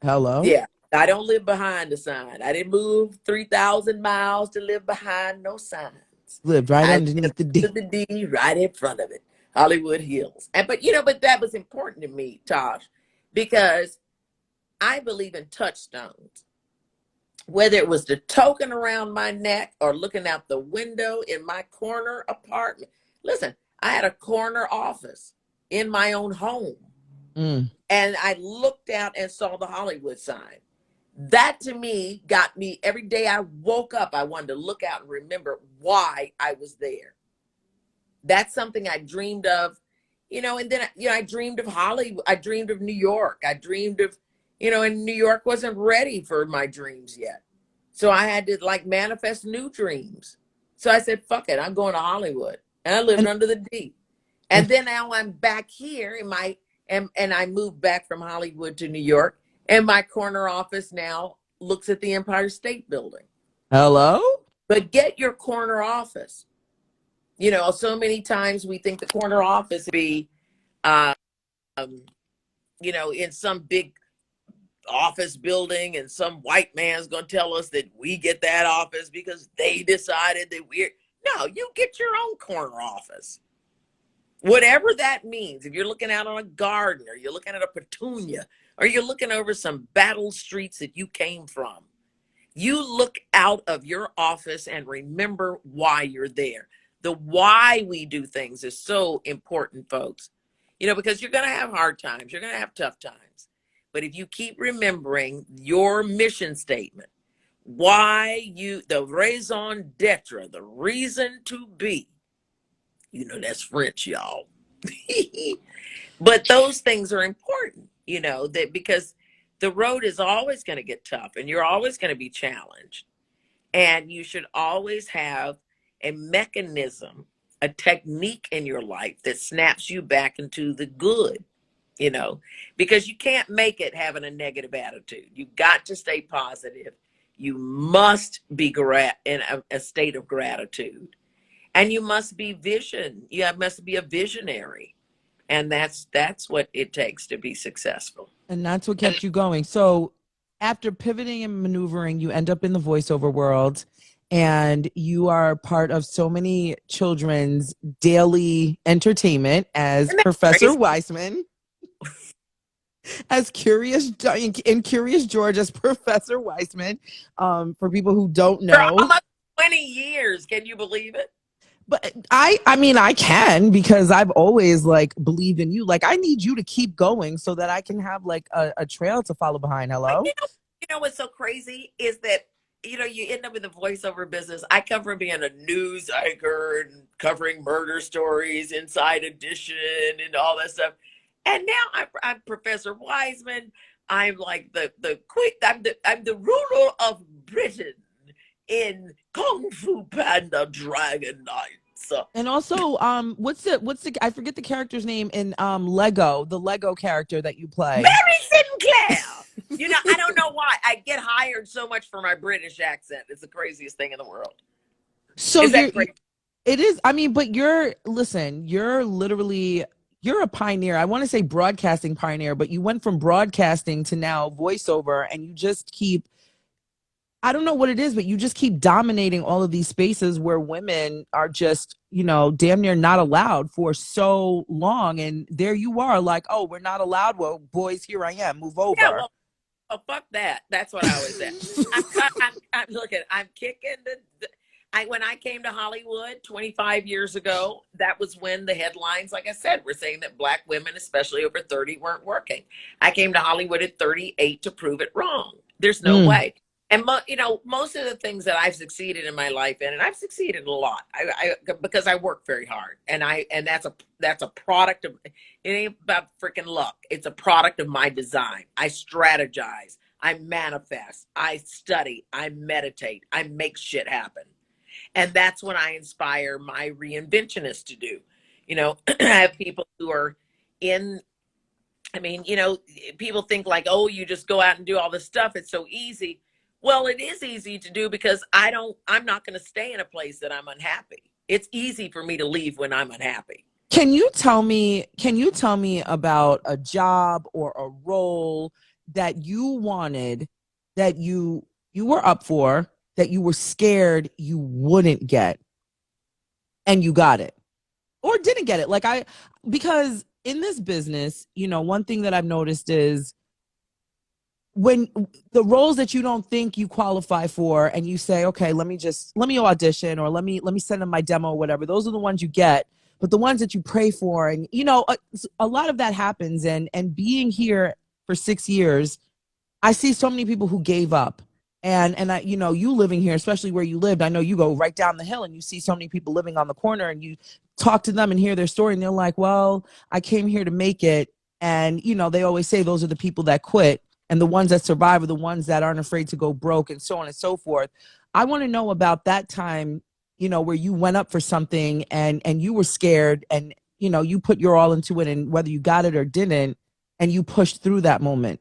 Hello? Yeah, I don't live behind the sign. I didn't move 3,000 miles to live behind no signs. Lived right I underneath lived the D. under the D right in front of it, Hollywood Hills. And but that was important to me, Tosh, because I believe in touchstones. Whether it was the token around my neck or looking out the window in my corner apartment. Listen, I had a corner office in my own home, Mm. and I looked out and saw the Hollywood sign. That to me got me every day I woke up. I wanted to look out and remember why I was there. That's something I dreamed of, and then, I dreamed of Hollywood. I dreamed of New York. I dreamed of, and New York wasn't ready for my dreams yet. So I had to like manifest new dreams. So I said, fuck it, I'm going to Hollywood. And I lived And, under the D. and And then now I'm back here and I moved back from Hollywood to New York. And my corner office now looks at the Empire State Building. hello? But get your corner office. So many times we think the corner office be, um, in some big office building, and some white man's going to tell us that we get that office because they decided that we're. No, you get your own corner office. Whatever that means. If you're looking out on a garden, or you're looking at a petunia, or you're looking over some battle streets that you came from, you look out of your office and remember why you're there. The why we do things is so important, folks. Because you're going to have hard times, you're going to have tough times. But if you keep remembering your mission statement, the raison d'etre, the reason to be, that's French, y'all. But those things are important, that because the road is always going to get tough and you're always going to be challenged. And you should always have a mechanism, a technique in your life that snaps you back into the good, because you can't make it having a negative attitude. You've got to stay positive. You must be in a state of gratitude. And you must be must be a visionary. And that's what it takes to be successful. And that's what kept you going. So after pivoting and maneuvering, you end up in the voiceover world, and you are part of so many children's daily entertainment as Isn't that Professor crazy? Weissman, as Curious George as Professor Weissman. For people who don't For know, almost 20 years. Can you believe it? but I mean, I can, because I've always like believed in you. Like, I need you to keep going so that I can have like a trail to follow behind. But Hello? what's so crazy is that, you end up in the voiceover business. I come from being a news anchor and covering murder stories, Inside Edition, and all that stuff. And now I'm Professor Wiseman. I'm like the quick. I'm the ruler of Britain in Kung Fu Panda Dragon Knights. And also, what's the I forget the character's name in Lego, the Lego character that you play. Mary Sinclair. I don't know why I get hired so much for my British accent. It's the craziest thing in the world. So Is that crazy? it is. I mean, but you're literally you're a pioneer. I want to say broadcasting pioneer, but you went from broadcasting to now voiceover, and you just keep. I don't know what it is, but you just keep dominating all of these spaces where women are just, damn near not allowed for so long. And there you are, like, oh, we're not allowed. Well, boys, here I am. Move Yeah, over. well, fuck that. That's what I always said. I'm looking. I'm kicking when I came to Hollywood 25 years ago, that was when the headlines, like I said, were saying that Black women, especially over 30, weren't working. I came to Hollywood at 38 to prove it wrong. There's no Mm. way. And most of the things that I've succeeded in my life in, and I've succeeded a lot, because I work very hard, and that's a product of. It ain't about freaking luck. It's a product of my design. I strategize. I manifest. I study. I meditate. I make shit happen, and that's what I inspire my reinventionists to do. I have people who are in I mean, people think like, oh, you just go out and do all this stuff. It's so easy. Well, it is easy to do because I'm not going to stay in a place that I'm unhappy. It's easy for me to leave when I'm unhappy. Can you tell me about a job or a role that you wanted, that you were up for, that you were scared you wouldn't get, and you got it, or didn't get it? Because in this business, one thing that I've noticed is when the roles that you don't think you qualify for and you say, okay, let me audition, or let me send them my demo or whatever, those are the ones you get. But the ones that you pray for, and a lot of that happens. And being here for 6 years, I see so many people who gave up. And I, you living here, especially where you lived, I know you go right down the hill and you see so many people living on the corner, and you talk to them and hear their story, and they're like, well, I came here to make it. And, they always say those are the people that quit, and the ones that survive are the ones that aren't afraid to go broke, and so on and so forth. I want to know about that time, where you went up for something, and you were scared, and, you put your all into it, and whether you got it or didn't, and you pushed through that moment.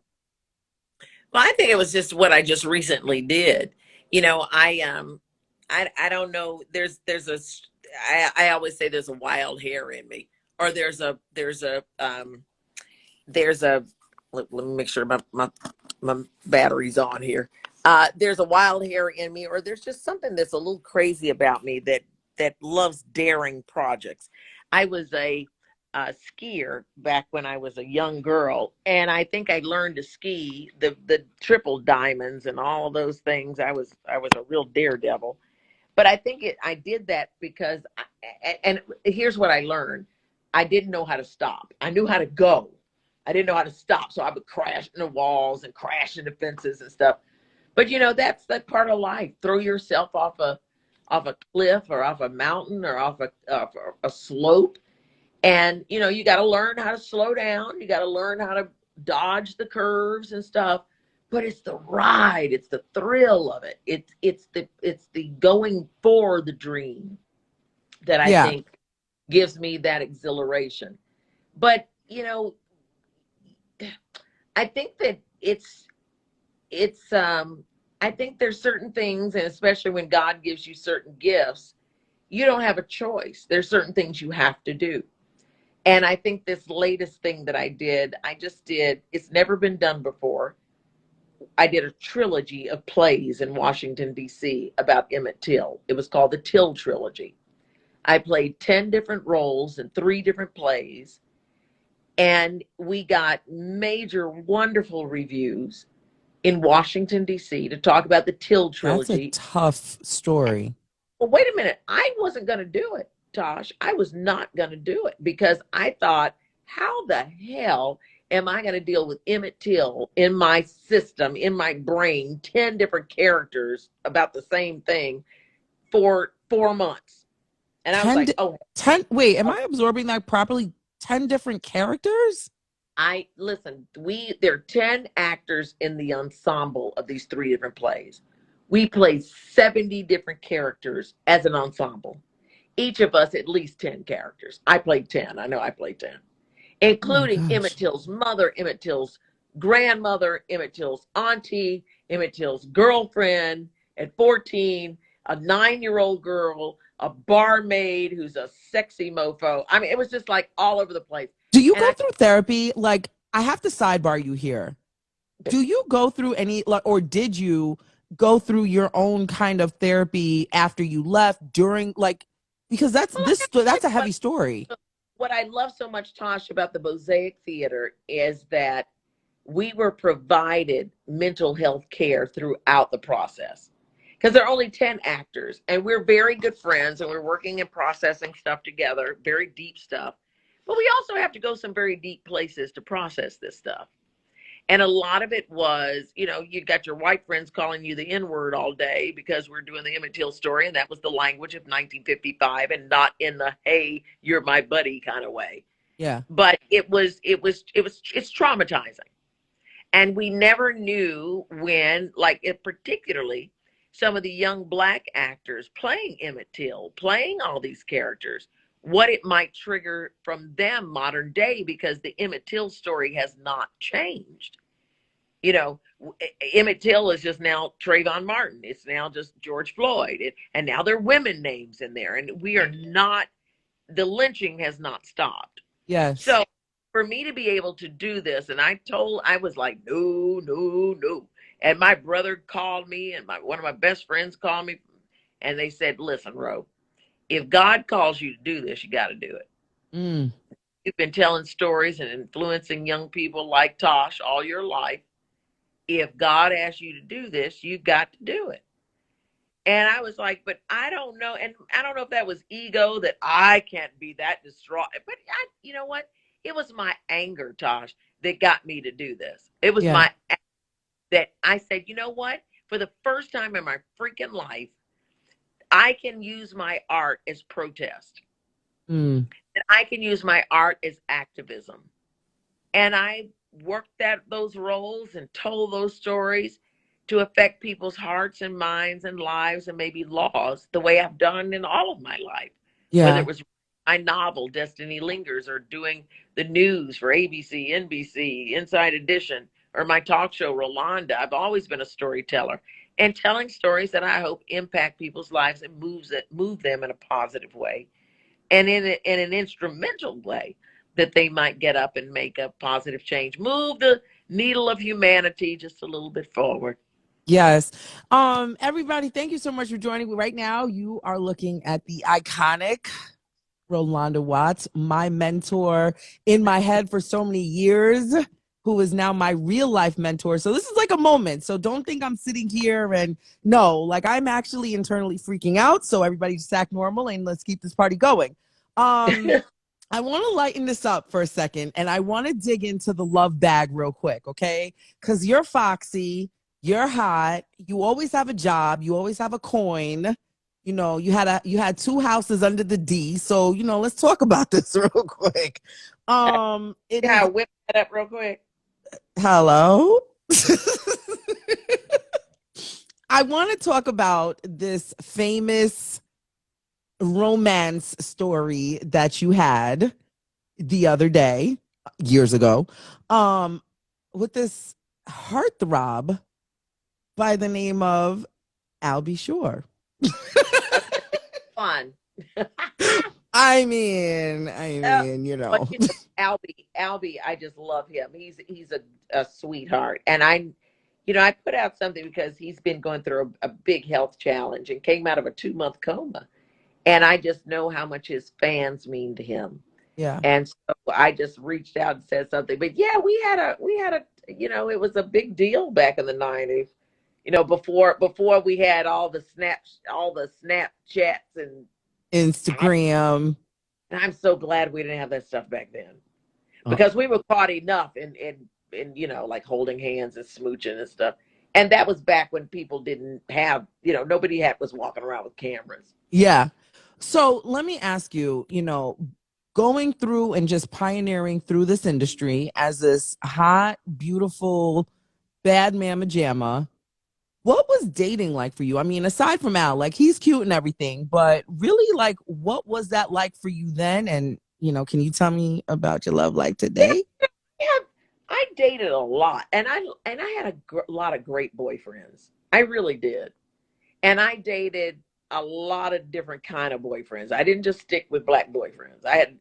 Well, I think it was just what I just recently did. I don't know. I always say there's a wild hair in me, or there's a let me make sure my battery's on here. There's a wild hair in me, or there's just something that's a little crazy about me that loves daring projects. I was a skier back when I was a young girl, and I think I learned to ski the triple diamonds and all of those things. I was a real daredevil. But I think I did that because and here's what I learned. I didn't know how to stop. I knew how to go. I didn't know how to stop. So I would crash into walls and crash into fences and stuff. But that's that part of life. Throw yourself off a cliff, or off a mountain, or off a slope. And you got to learn how to slow down. You got to learn how to dodge the curves and stuff. But it's the ride, it's the thrill of it. It's the going for the dream that I Yeah. think gives me that exhilaration. But I think that it's I think there's certain things, and especially when God gives you certain gifts, you don't have a choice. There's certain things you have to do. And I think this latest thing that I just did, it's never been done before. I did a trilogy of plays in Washington, D.C. about Emmett Till. It was called the Till Trilogy. I played 10 different roles in 3 different plays, and we got major, wonderful reviews in Washington, D.C. to talk about the Till That's a Trilogy. tough story. Well, wait a minute. I wasn't going to do it, Tosh. I was not going to do it because I thought, how the hell am I going to deal with Emmett Till in my system, in my brain, 10 different characters about the same thing for 4 months? And I was 10, like, oh, 10, wait, am I absorbing that properly? 10 different characters? listen, there are 10 actors in the ensemble of these 3 different plays. We played 70 different characters as an ensemble. Each of us at least 10 characters. I played 10. I know I played 10, Oh my including Emmett gosh. Till's mother, Emmett Till's grandmother, Emmett Till's auntie, Emmett Till's girlfriend at 14, a 9-year-old girl, a barmaid who's a sexy mofo. I mean, it was just like all over the place. Do you And go through therapy? Like, I have to sidebar you here. Do you go through any, like, or did you go through your own kind of therapy after you left, during, like, because well, that's a heavy story. what I love so much, Tosh, about the Mosaic Theater is that we were provided mental health care throughout the process, because there are only 10 actors, and we're very good friends, and we're working and processing stuff together, very deep stuff. But we also have to go some very deep places to process this stuff. And a lot of it was, you got your white friends calling you the N word all day because we're doing the Emmett Till story, and that was the language of 1955, and not in the "Hey, you're my buddy" kind of way. Yeah. But it's traumatizing, and we never knew when, like, it particularly some of the young black actors playing Emmett Till, playing all these characters. what it might trigger from them modern day, because the Emmett Till story has not changed. You know, Emmett Till is just now Trayvon Martin. It's now just George Floyd. And now there are women names in there. And we are not, the lynching has not stopped. Yes. So for me to be able to do this, and I was like, no, no, no. And my brother called me, and one of my best friends called me, and they said, listen, Ro, if God calls you to do this, you got to do it. Mm. You've been telling stories and influencing young people like Tosh all your life. If God asks you to do this, you've got to do it. And I was like, but I don't know. And I don't know if that was ego, that I can't be that distraught. But you know what? It was my anger, Tosh, that got me to do this. It was Yeah. that I said, you know what? For the first time in my freaking life, I can use my art as protest. Mm. And I can use my art as activism. And I worked those roles and told those stories to affect people's hearts and minds and lives and maybe laws, the way I've done in all of my life. Whether Yeah. it was my novel Destiny Lingers, or doing the news for ABC, NBC, Inside Edition, or my talk show Rolonda. I've always been a storyteller, and telling stories that I hope impact people's lives and move them in a positive way, and in an instrumental way, that they might get up and make a positive change, move the needle of humanity just a little bit forward. Yes. Everybody, thank you so much for joining me. Right now, you are looking at the iconic Rolonda Watts, my mentor in my head for so many years, who is now my real life mentor. So this is like a moment. So don't think I'm sitting here and no, like I'm actually internally freaking out. So everybody just act normal and let's keep this party going. I want to lighten this up for a second, and I want to dig into the love bag real quick, okay? Because you're foxy, you're hot, you always have a job, you always have a coin. You know, you had two houses under the D. So, you know, let's talk about this real quick. It Yeah, is whip that up real quick. hello. I want to talk about this famous romance story that you had the other day, years ago, with this heartthrob by the name of Albie Shore. Fun. You But know. you know, Albie, I just love him. He's a sweetheart, and I put out something because he's been going through a big health challenge and came out of a 2-month coma, and I just know how much his fans mean to him. Yeah. And so I just reached out and said something. But yeah, we had a it was a big deal back in the 90s. Before we had all the Snapchats, and Instagram. I'm so glad we didn't have that stuff back then, Oh, because we were caught enough in like holding hands and smooching and stuff. And that was back when people didn't have, nobody was walking around with cameras. yeah. So let me ask you, going through and just pioneering through this industry as this hot, beautiful, bad mamma jamma, what was dating like for you? I mean, aside from Al, like he's cute and everything, but really, like, what was that like for you then? And, can you tell me about your love life Yeah, today? yeah, I dated a lot, and I had lot of great boyfriends. I really did. And I dated a lot of different kind of boyfriends. I didn't just stick with black boyfriends. I had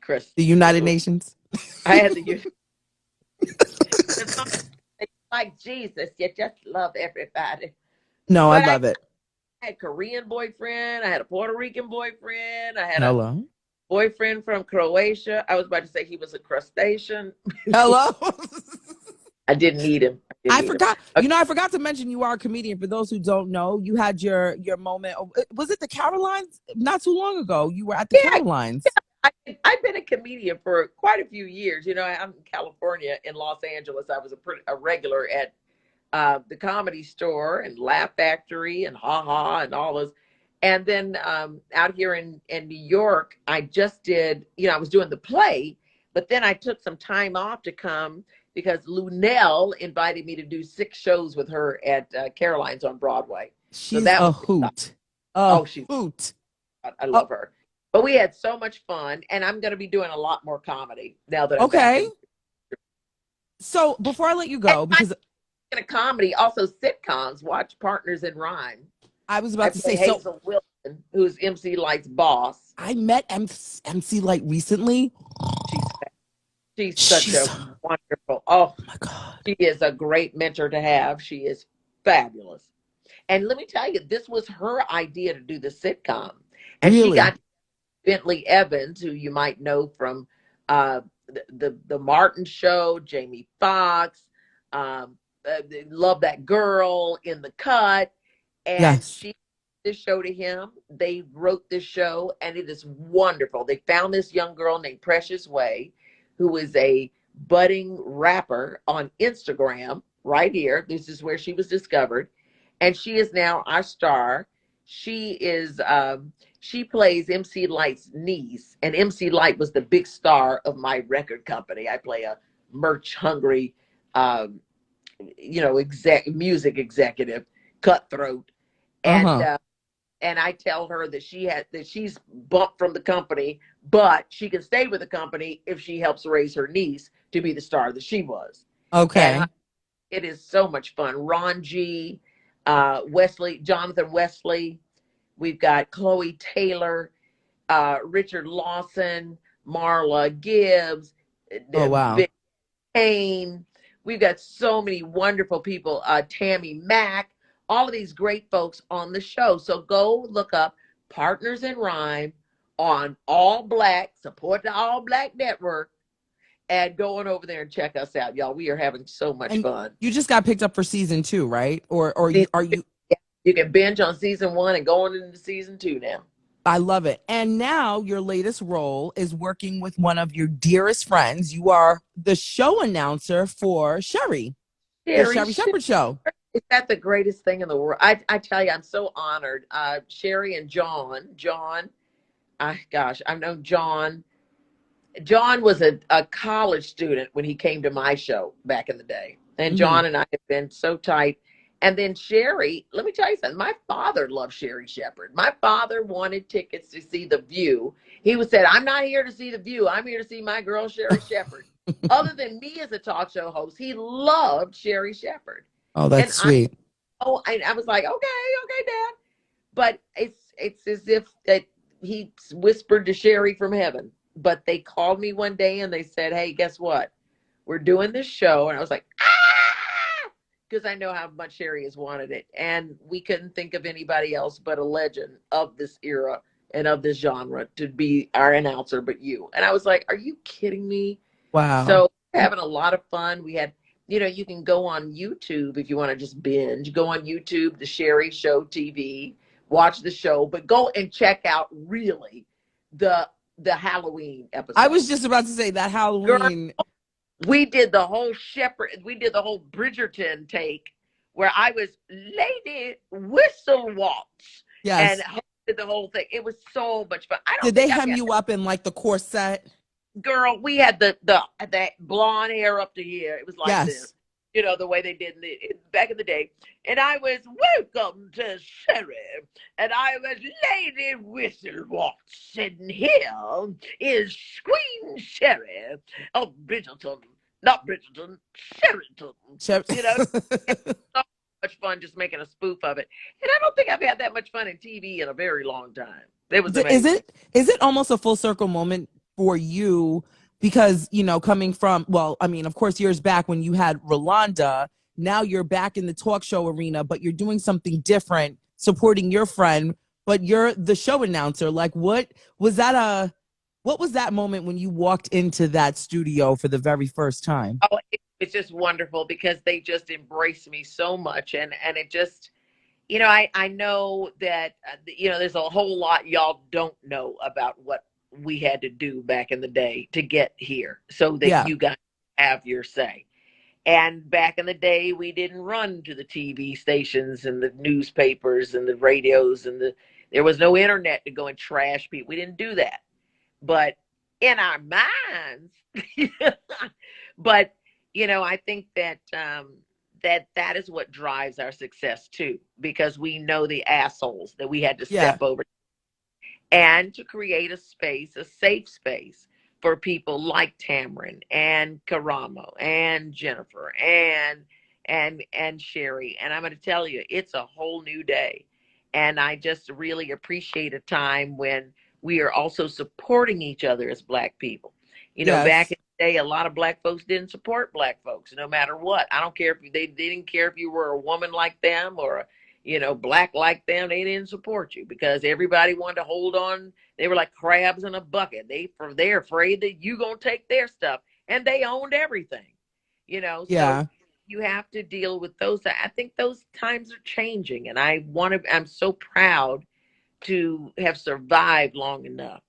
Chris. The United Nations? I had the like Jesus. You just love everybody. No, I But I love it. had Korean boyfriend. I had a Puerto Rican boyfriend. I had a Hello. boyfriend from Croatia. I was about to say he was a crustacean. Hello. I didn't need him. I forgot. I forgot to mention you are a comedian. For those who don't know, you had your moment. Was it the Carolines? Not too long ago, you were at the Yeah, Carolines. I've been a comedian for quite a few years. I'm in California, in Los Angeles. I was a regular at the Comedy Store and Laugh Factory and Ha Ha and all those. And then out here in New York, I just did, I was doing the play, but then I took some time off to come because Lunell invited me to do 6 shows with her at Caroline's on Broadway. So She's that a was, hoot. oh, she's, Hoot. I Oh, love her. But we had so much fun, and I'm going to be doing a lot more comedy now that I'm back Okay. in. So before I let you And go, because in a comedy, also sitcoms. Watch Partners in Rhyme. I was I about to say, play so Hazel Wilson, who's MC Light's boss. I met MC Light recently. She's she's such She's, a oh wonderful. Oh, my God. she is a great mentor to have. She is fabulous. And let me tell you, this was her idea to do the sitcom, and she Really? got Bentley Evans, who you might know from uh, the Martin Show, Jamie Foxx, um, Love That Girl, In the Cut, and Yes. she this show to him. They wrote this show, and it is wonderful. They found this young girl named Precious Way, who is a budding rapper on Instagram. Right here, this is where she was discovered, and she is now our star. She is she plays MC Light's niece, and MC Light was the big star of my record company. I play a merch hungry, um, music executive, cutthroat, and Uh-huh. and I tell her that she's bumped from the company, but she can stay with the company if she helps raise her niece to be the star that she was. And Okay. it is so much fun. Ron G, Jonathan Wesley. We've got Chloe Taylor, Richard Lawson, Marla Gibbs, Oh, wow. Vic Kane. We've got so many wonderful people. Tammy Mack, all of these great folks on the show. So go look up Partners in Rhyme on All Black, support the All Black Network, and go on over there and check us out, y'all. We are having so much And fun. you just got picked up for season 2, right? Or Season are two, you? yeah, you can binge on season 1 and go on into season 2 now. I love it. And now your latest role is working with one of your dearest friends. You are the show announcer for Sherry, the Sherry, Sherry Shepherd Show. is that the greatest thing in the world? I tell you, I'm so honored. Sherry and John, gosh, I've known John. John was a college student when he came to my show back in the day. And Hmm. John and I have been so tight. And then Sherry, let me tell you something. My father loved Sherry Shepherd. My father wanted tickets to see The View. He would say, I'm not here to see The View. I'm here to see my girl, Sherry Shepherd. Other than me as a talk show host, he loved Sherry Shepherd. Oh, And that's sweet. I was like, okay, Dad. But it's as if that he whispered to Sherry from heaven. But they called me one day and they said, hey, guess what? We're doing this show. And I was like, ah, because I know how much Sherry has wanted it. And we couldn't think of anybody else but a legend of this era and of this genre to be our announcer but you. And I was like, are you kidding me? Wow. So having a lot of fun. We had, you can go on YouTube if you want to just binge. Go on YouTube, the Sherry Show TV, watch the show, but go and check out really the Halloween I was episodes. just about to say that Girl, Halloween. we did the whole Bridgerton take where I was Lady Whistle Waltz and Yes. hosted the whole thing. It was so much fun. I don't Did they think I've hem got you up in like the corset? girl, we had the that blonde hair up to here. It was like Yes. this, the way they did back in the day. And I was welcome to Sherry, and I was Lady Whistlewaltz, and here is Queen Sherry of Bridgerton, not Bridgerton, Sheraton. Shep- You know, it's so much fun just making a spoof of it. And I don't think I've had that much fun in TV in a very long time. It was Is amazing. it almost a full circle moment for you because coming from, well, I mean, of course, years back when you had Rolonda, now you're back in the talk show arena, but you're doing something different, supporting your friend, but you're the show announcer. Like, what was that moment when you walked into that studio for the very first time? Oh, it's just wonderful because they just embrace me so much, and it just, I know that there's a whole lot y'all don't know about what we had to do back in the day to get here, so that Yeah. you guys have your say. And back in the day, we didn't run to the TV stations and the newspapers and the radios there was no internet to go and trash people. We didn't do that, but in our minds. But I think that that is what drives our success too, because we know the assholes that we had to Yeah. step over, and to create a space, a safe space for people like Tamron and Karamo and Jennifer and Sherry. And I'm going to tell you, it's a whole new day. And I just really appreciate a time when we are also supporting each other as Black people. Back Yes. in the day, a lot of Black folks didn't support Black folks, no matter what. I don't care if they didn't care if you were a woman like them or Black like them. They didn't support you because everybody wanted to hold on. They were like crabs in a bucket. They're afraid that you gonna take their stuff, and they owned everything. So Yeah. you have to deal with those. I think those times are changing, and I'm so proud to have survived long enough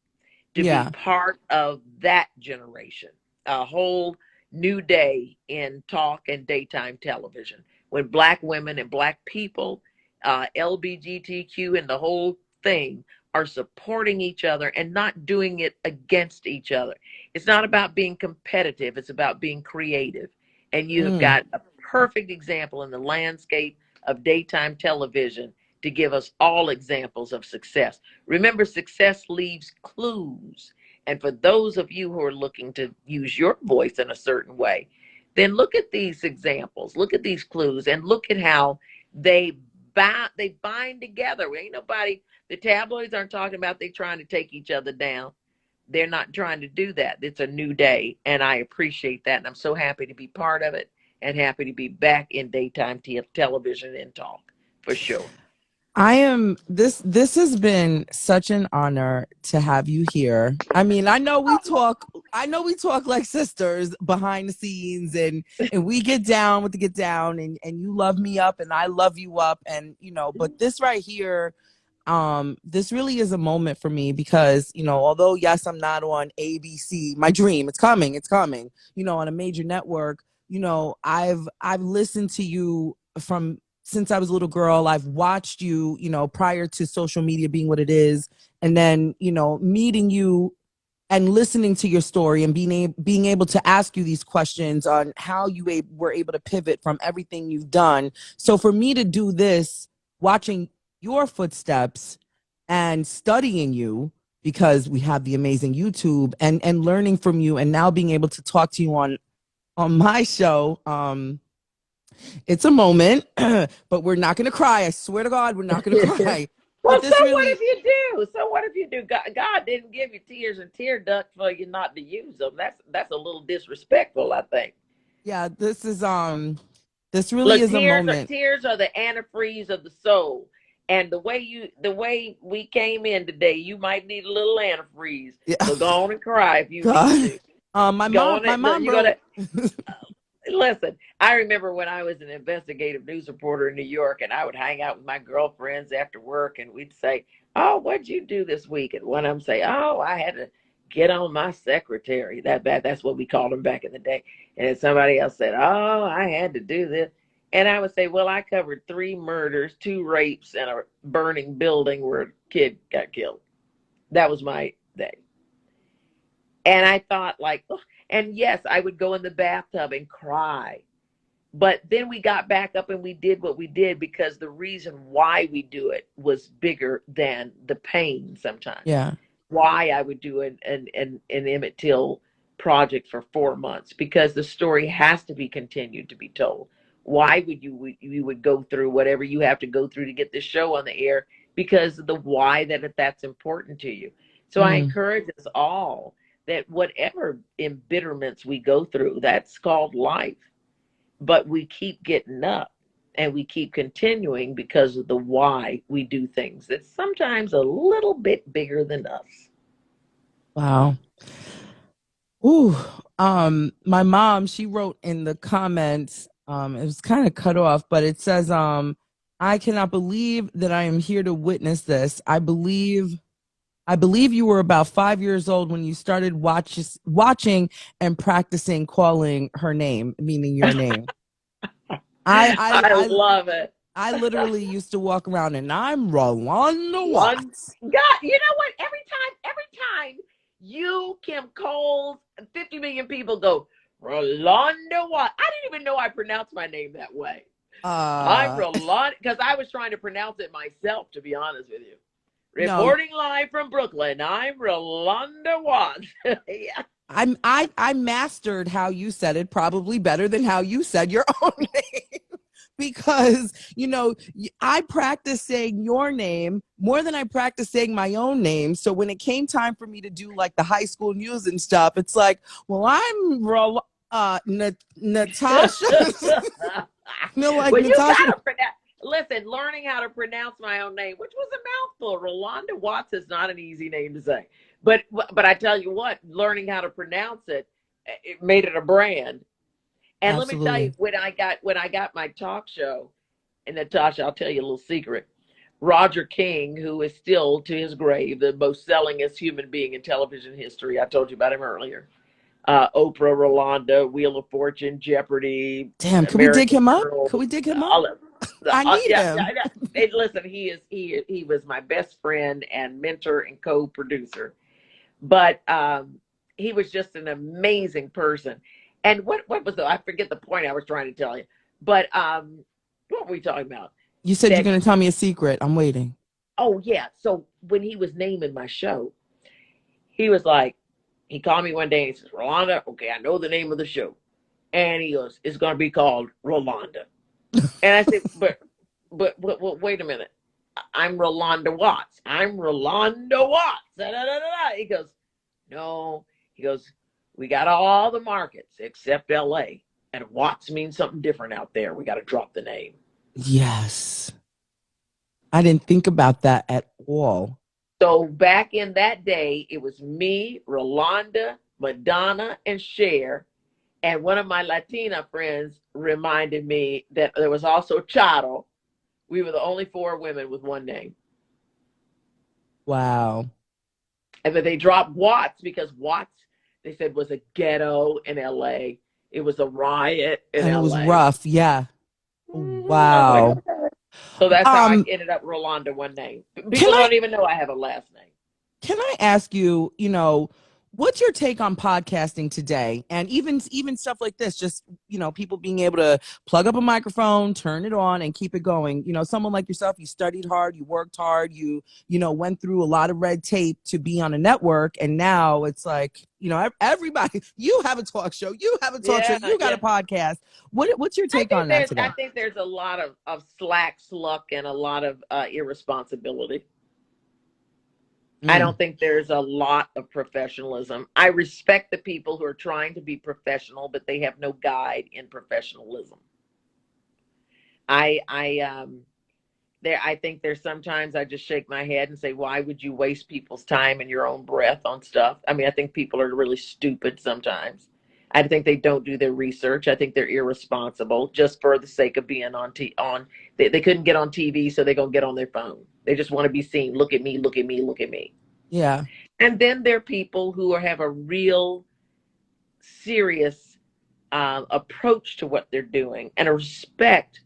to be Yeah. part of that generation, a whole new day in talk and daytime television when Black women and Black people, LBGTQ, and the whole thing are supporting each other and not doing it against each other. It's not about being competitive, it's about being creative. And you have Mm. got a perfect example in the landscape of daytime television to give us all examples of success. Remember, success leaves clues. And for those of you who are looking to use your voice in a certain way, then look at these examples, look at these clues, and look at how they bind together. Ain't nobody, the tabloids aren't talking about they trying to take each other down. They're not trying to do that. It's a new day, and I appreciate that. And I'm so happy to be part of it and happy to be back in daytime television and talk for sure. I am this has been such an honor to have you here. I mean, I know we talk like sisters behind the scenes and we get down with the get down and you love me up and I love you up and but this right here, this really is a moment for me because although yes I'm not on ABC, my dream, it's coming on a major network. I've listened to you from since I was a little girl. I've watched you prior to social media being what it is, and then meeting you and listening to your story and being able to ask you these questions on how you were able to pivot from everything you've done. So for me to do this, watching your footsteps and studying you, because we have the amazing YouTube and learning from you and now being able to talk to you on my show, it's a moment, but we're not going to cry. I swear to God, we're not going to cry. But Well, so this what really, if you do? So what if you do? God didn't give you tears and tear ducts for you not to use them. That's a little disrespectful, I think. yeah, this really Look, is a moment. tears are the antifreeze of the soul. And the way we came in today, you might need a little antifreeze. Yeah. So go on and cry if you need God. to. My Go mom, on my it. mom You wrote. gotta listen. I remember when I was an investigative news reporter in New York, and I would hang out with my girlfriends after work, and we'd say, "Oh, what'd you do this week?" And one of them say, "Oh, I had to get on my secretary." That's what we called them back in the day. And then somebody else said, "Oh, I had to do this." And I would say, "Well, I covered 3 murders, 2 rapes, and a burning building where a kid got killed." That was my day. And I thought, like, oh, and yes, I would go in the bathtub and cry. But then we got back up and we did what we did because the reason why we do it was bigger than the pain sometimes. Yeah. Why I would do an Emmett Till project for 4 months because the story has to be continued to be told. Why would you would go through whatever you have to go through to get this show on the air because of the why that's important to you. So I Mm. encourage us all that whatever embitterments we go through, that's called life, but we keep getting up and we keep continuing because of the why we do things that's sometimes a little bit bigger than us. Wow. Ooh. My mom, she wrote in the comments, it was kind of cut off, but it says, I cannot believe that I am here to witness this. I believe you were about 5 years old when you started watching and practicing calling her name, meaning your name. I I I I love it. I literally used to walk around and I'm Rolonda One Watts. God, you know what? Every time you, Kim Coles, 50 million people go, Rolonda what? I didn't even know I pronounced my name that way. I'm Uh Rolonda because I was trying to pronounce it myself, to be honest with you. No, Reporting live from Brooklyn, I'm Rolonda Watts. Yeah. I mastered how you said it probably better than how you said your own name. Because I practice saying your name more than I practice saying my own name. So when it came time for me to do like the high school news and stuff, it's like, well, Natasha. Like Well, you Natasha. gotta pronounce. Listen, learning how to pronounce my own name, which was a mouthful. Rolonda Watts is not an easy name to say, but I tell you what, learning how to pronounce it, it made it a brand. And let me tell you, Absolutely. when I got my talk show, and Natasha, I'll tell you a little secret. Roger King, who is still to his grave the most sellingest human being in television history. I told you about him earlier. Oprah, Rolonda, Wheel of Fortune, Jeopardy, Damn, could we dig American him up? Girl, Could we dig him up? all of I need yeah, him. yeah. And listen, he was my best friend and mentor and co-producer, but he was just an amazing person. And what was I forget the point I was trying to tell you, but what were we talking about? You said you're That going to tell me a secret. I'm waiting. oh yeah, so when he was naming my show, he was like, he called me one day and he says, Rolonda, okay, I know the name of the show. And he goes, it's going to be called Rolonda. And I said, but wait a minute. I'm Rolonda Watts. I'm Rolonda Watts. Da, da, da, da, da. He goes, no. He goes, we got all the markets except LA. And Watts means something different out there. We got to drop the name. Yes. I didn't think about that at all. So back in that day, it was me, Rolonda, Madonna, and Cher. And one of my Latina friends reminded me that there was also Charo. We were the only four women with one name. Wow. And then they dropped Watts because Watts, they said, was a ghetto in LA. It was a riot in And it was LA. rough. Yeah. I'm like, Wow. okay. So that's how I Um, ended up Rolonda one name. can People I don't even know I have a last name. can I ask you, what's your take on podcasting today? And even stuff like this, just, people being able to plug up a microphone, turn it on and keep it going. Someone like yourself, you studied hard, you worked hard, you went through a lot of red tape to be on a network. And now it's like, everybody, you have a talk show, you have a talk show, Yeah, you got yeah. a podcast. What's your take on that I today? think there's a lot of slack, sluck, and a lot of irresponsibility. I Mm, don't think there's a lot of professionalism. I respect the people who are trying to be professional, but they have no guide in professionalism. I there I think there's sometimes I just shake my head and say, why would you waste people's time and your own breath on stuff? I mean, I think people are really stupid sometimes. I think they don't do their research. I think they're irresponsible just for the sake of being on. They couldn't get on TV, so they're gonna get on their phone. They just want to be seen. Look at me, look at me, look at me. yeah. And then there are people who have a real serious approach to what they're doing and a respect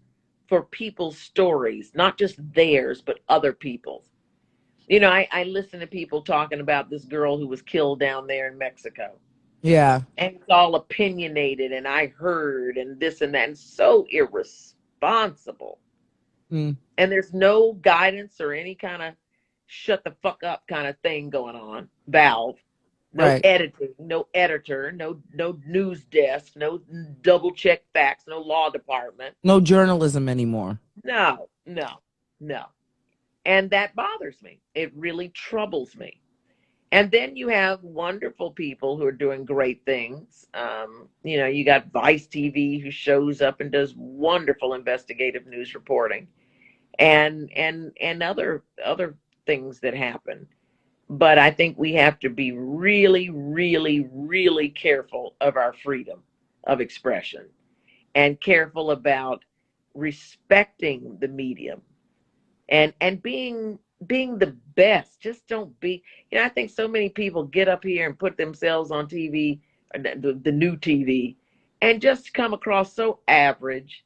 for people's stories, not just theirs, but other people's. I listen to people talking about this girl who was killed down there in Mexico. Yeah. And it's all opinionated, and I heard, and this and that, and so irresponsible. Mm, And there's no guidance or any kind of shut the fuck up kind of thing going on. Valve. No right. editing, no editor, no news desk, no double check facts, no law department. No journalism anymore. No, no, no. And that bothers me. It really troubles me. And then you have wonderful people who are doing great things. You got Vice TV who shows up and does wonderful investigative news reporting, and other things that happen. But I think we have to be really, really, really careful of our freedom of expression and careful about respecting the medium and being the best. Just don't be, I think so many people get up here and put themselves on TV, the new TV, and just come across so average.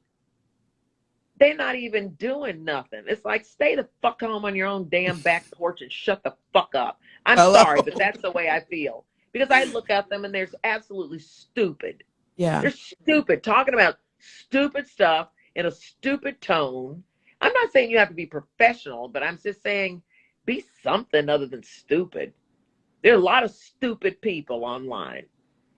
They're not even doing nothing. It's like, stay the fuck home on your own damn back porch and shut the fuck up. I'm Hello. sorry, but that's the way I feel. Because I look at them and they're absolutely stupid. Yeah. They're stupid, talking about stupid stuff in a stupid tone. I'm not saying you have to be professional, but I'm just saying Be something other than stupid. There are a lot of stupid people online,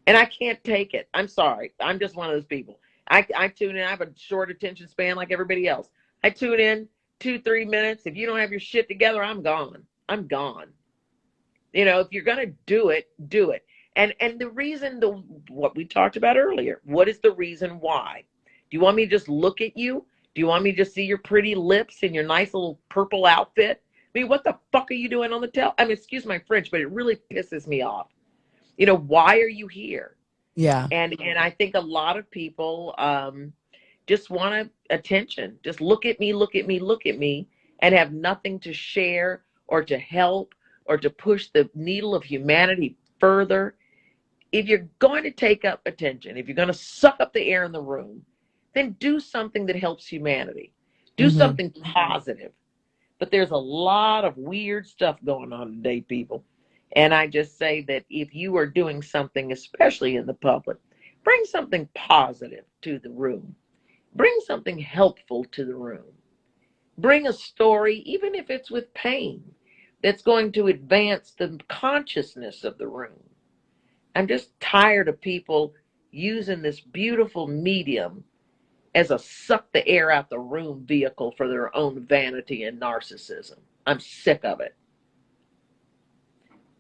and I can't take it. I'm sorry. I'm just one of those people. I tune in. I have a short attention span like everybody else. I tune in 2, 3 minutes. If you don't have your shit together, I'm gone. I'm gone. You know, if you're gonna do it, do it. And the reason, what we talked about earlier. What is the reason why? Do you want me to just look at you? Do you want me to just see your pretty lips and your nice little purple outfit? I mean, what the fuck are you doing on the I mean, excuse my French, but it really pisses me off. You know, why are you here? Yeah. And I think a lot of people just want attention. Just look at me, look at me, look at me, and have nothing to share or to help or to push the needle of humanity further. If you're going to take up attention, if you're going to suck up the air in the room, then do something that helps humanity. Do Mm-hmm. something positive. But there's a lot of weird stuff going on today, people. And I just say that if you are doing something, especially in the public, bring something positive to the room. Bring something helpful to the room. Bring a story, even if it's with pain, that's going to advance the consciousness of the room. I'm just tired of people using this beautiful medium as a suck the air out the room vehicle for their own vanity and narcissism. I'm sick of it.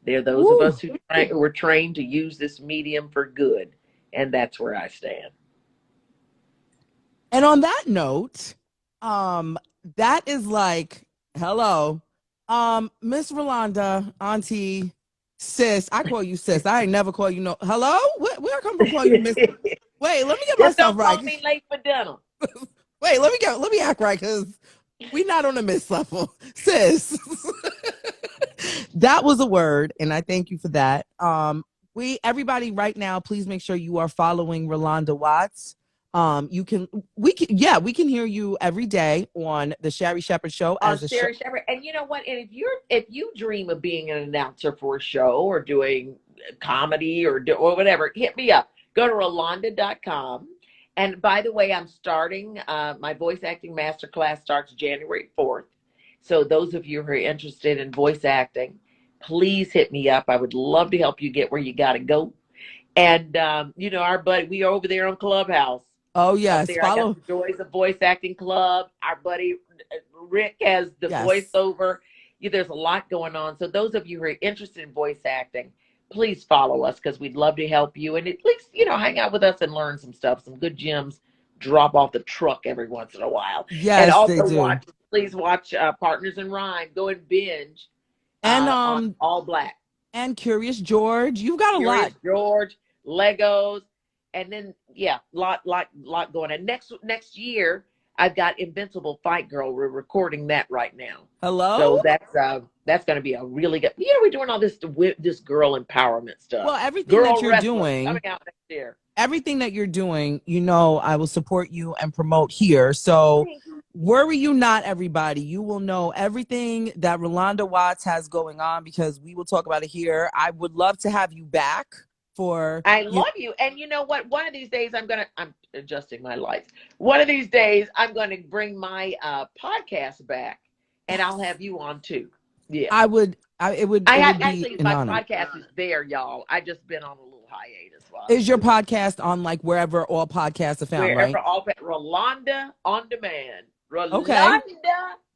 There are those of us who were trained to use this medium for good, and that's where I stand. And on that note, that is like, hello, Miss Rolonda, Auntie, sis. I call you sis. I ain't never call you no. Hello, where I come from? Call you Miss? Wait, let me get Just myself don't call right. me late for dinner. Wait, let me act right, because we not on the miss level, sis. That was a word, and I thank you for that. Everybody right now, please make sure you are following Rolonda Watts. We can hear you every day on the Sherry Shepherd Show On Sherry Shepherd. And you know what? And if you dream of being an announcer for a show or doing comedy or whatever, hit me up. Go to Rolonda.com. And by the way, I'm starting my voice acting masterclass starts January 4th. So those of you who are interested in voice acting, please hit me up. I would love to help you get where you got to go. And you know, our buddy, we are over there on Clubhouse. Oh yes, up there, I got the Joys of Voice Acting Club. Our buddy Rick has the voiceover. There's a lot going on. So those of you who are interested in voice acting, please follow us, because we'd love to help you, and at least, you know, hang out with us and learn some stuff. Some good gems drop off the truck every once in a while. Yes, and also they do. Please watch Partners in Rhyme. Go and binge. And on All Black. And Curious George. You've got a lot. George, Legos, and then lot going on. Next year, I've got Invincible Fight Girl. We're recording that right now. Hello. So that's going to be a really good. You know, we're doing all this girl empowerment stuff. Well, everything that you're doing coming out next year. Everything that you're doing, you know, I will support you and promote here. So worry you not, everybody. You will know everything that Rolonda Watts has going on, because we will talk about it here. I would love to have you back for. I love you. And you know what? One of these days I'm adjusting my life. One of these days I'm going to bring my podcast back, and I'll have you on too. Yeah. It would actually, be my honor. podcast is there, y'all. I just been on a little hiatus. Is your podcast on like wherever all podcasts are found, wherever, right? Rolonda on demand. Rolonda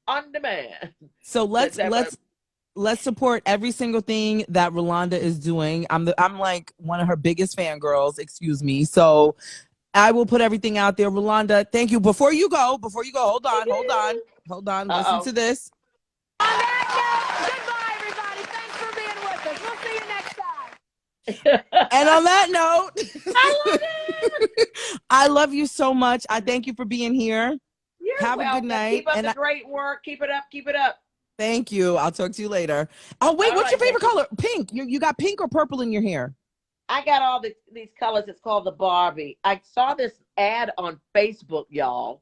on demand. So let's support every single thing that Rolonda is doing. I'm like one of her biggest fangirls, excuse me. So I will put everything out there. Rolonda, thank you. Before you go, hold on. Listen to this. On that note, goodbye, everybody. Thanks for being with us. We'll see you next time. And on that note, I love it. I love you so much. I thank you for being here. Have a good night. Keep up the great work. Keep it up. Keep it up. Thank you. I'll talk to you later. Oh, wait, what's your favorite color? Pink. You got pink or purple in your hair? I got all these colors. It's called the Barbie. I saw this ad on Facebook, y'all,